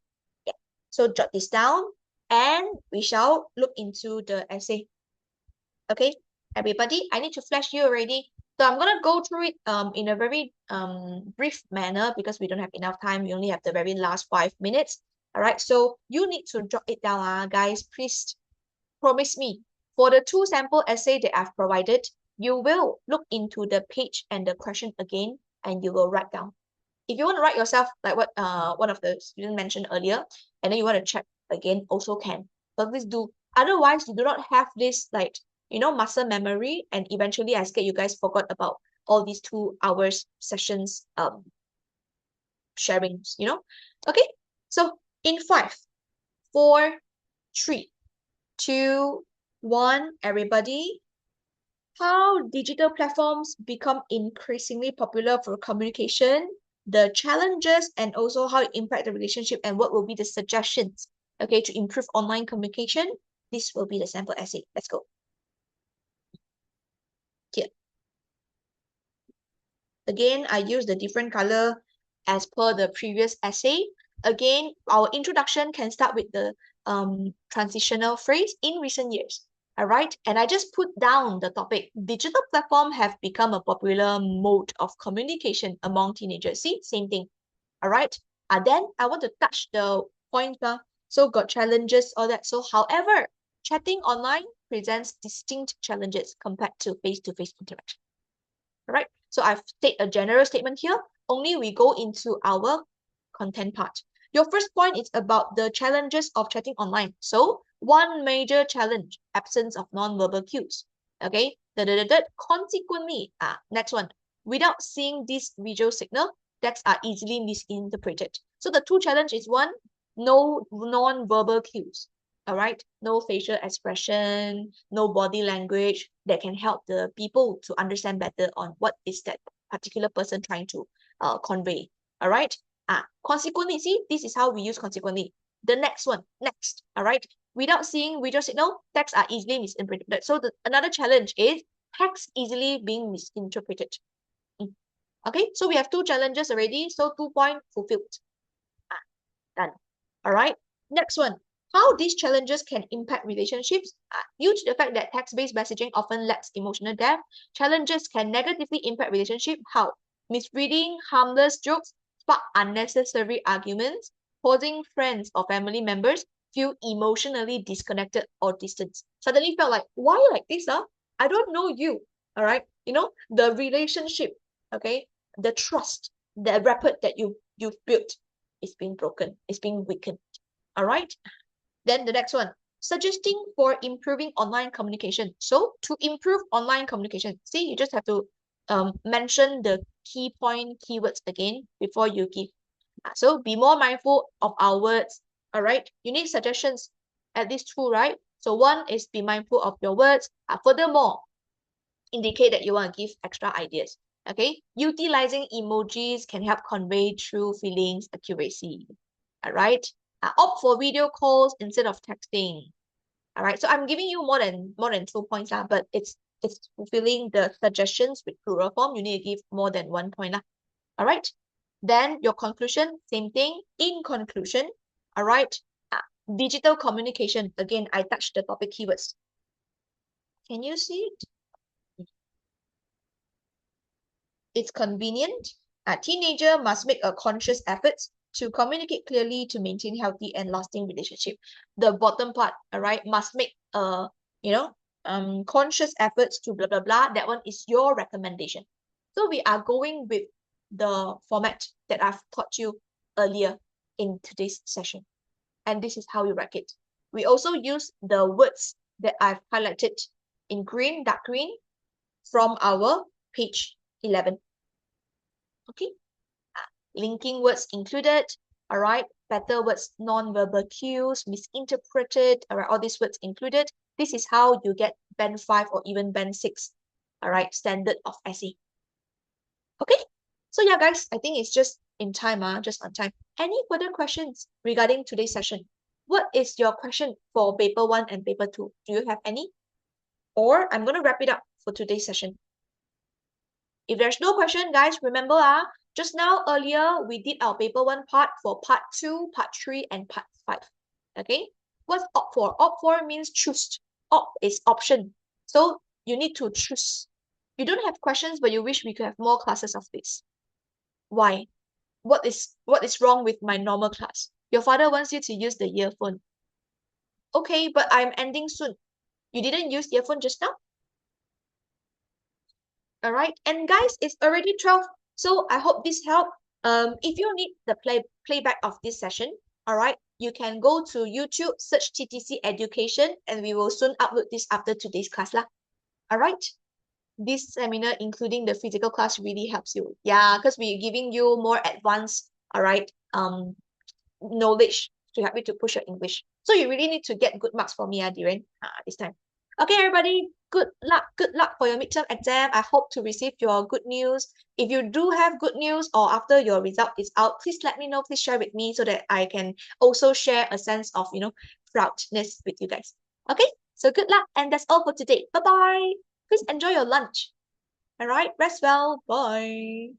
yeah. So jot this down, and we shall look into the essay. Okay, everybody, I need to flash you already. So I'm gonna go through it in a very brief manner because we don't have enough time. We only have the very last 5 minutes. All right, so you need to jot it down, guys. Please promise me for the 2 sample essay that I've provided, you will look into the page and the question again, and you will write down. If you want to write yourself, like what one of the students mentioned earlier, and then you want to check again, also can. But please do. Otherwise, you do not have this, like, muscle memory, and eventually I scared you guys forgot about all these 2 hours sessions sharings, Okay, so in 5, 4, 3, 2, 1, everybody. How digital platforms become increasingly popular for communication, the challenges, and also how it impact the relationship, and what will be the suggestions, okay, to improve online communication. This will be the sample essay. Let's go. Here. Again, I use the different color as per the previous essay. Again, our introduction can start with the transitional phrase in recent years. All right, and I just put down the topic. Digital platforms have become a popular mode of communication among teenagers. See, same thing. All right, then I want to touch the point. So got challenges, all that. So however, chatting online presents distinct challenges compared to face-to-face interaction. All right, so I've stated a general statement here. Only we go into our content part. Your first point is about the challenges of chatting online. So one major challenge, absence of non-verbal cues. Okay, consequently, next one, without seeing this visual signal, texts are easily misinterpreted. So the 2 challenge is 1, no non-verbal cues. All right, no facial expression, no body language that can help the people to understand better on what is that particular person trying to convey. All right, consequently, see, this is how we use consequently. The next one, next, all right, without seeing visual signal, texts are easily misinterpreted. So another challenge is text easily being misinterpreted. Okay, so we have 2 challenges already, so 2 points fulfilled. Done. All right, next one. How these challenges can impact relationships. Due to the fact that text-based messaging often lacks emotional depth, challenges can negatively impact relationship. How? Misreading, harmless jokes, spark unnecessary arguments, causing friends or family members feel emotionally disconnected or distant. Suddenly felt like, why like this? I don't know you. All right, the relationship, okay, the trust, the rapport that you've built is being broken, is being weakened. All right. Then the next one, suggesting for improving online communication. So to improve online communication, see, you just have to mention the key point, keywords again before you give. So be more mindful of our words. All right, you need suggestions at least 2, right? So 1 is be mindful of your words. Furthermore, indicate that you want to give extra ideas. Okay, utilizing emojis can help convey true feelings accuracy. All right, opt for video calls instead of texting. All right, so I'm giving you more than 2 points, but it's fulfilling the suggestions with plural form. You need to give more than 1 point. All right, then your conclusion, same thing. In conclusion, all right, digital communication. Again, I touched the topic keywords. Can you see it? It's convenient. A teenager must make a conscious effort to communicate clearly to maintain healthy and lasting relationship. The bottom part, all right, must make a conscious efforts to blah blah blah. That one is your recommendation. So we are going with the format that I've taught you earlier in today's session, and this is how we write it. We also use the words that I've highlighted in green, dark green, from our page 11. Okay, linking words included, all right, better words, non-verbal cues, misinterpreted, all right, all these words included. This is how you get band 5 or even band 6, all right, standard of essay. Okay, so yeah, guys, I think it's just in time, just on time. Any further questions regarding today's session? what is your question for paper 1 and paper 2? Do you have any? Or I'm going to wrap it up for today's session. If there's no question, guys, remember, just now earlier, we did our paper 1 part for part 2, part 3, and part 5. Okay? What's opt for? Opt for means choose. Opt is option. So you need to choose. You don't have questions, but you wish we could have more classes of this. Why? What is wrong with my normal class? Your father wants you to use the earphone. Okay, but I'm ending soon. You didn't use earphone just now? All right, and guys, it's already 12, so I hope this helped. If you need the playback of this session, all right, you can go to YouTube, search TTC Education, and we will soon upload this after today's class lah. All right, this seminar, including the physical class, really helps you. Yeah, because we're giving you more advanced, all right, knowledge to help you to push your English. So you really need to get good marks for me, Diren, this time. Okay, everybody, good luck for your midterm exam. I hope to receive your good news. If you do have good news or after your result is out, please let me know. Please share with me so that I can also share a sense of, proudness with you guys. Okay, so good luck, and that's all for today. Bye-bye. Please enjoy your lunch. All right, rest well. Bye.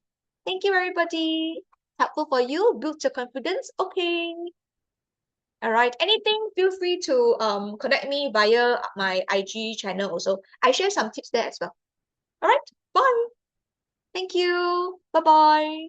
Thank you, everybody. Helpful for you? Build your confidence? Okay. All right. Anything, feel free to connect me via my IG channel also. I share some tips there as well. All right. Bye. Thank you. Bye-bye.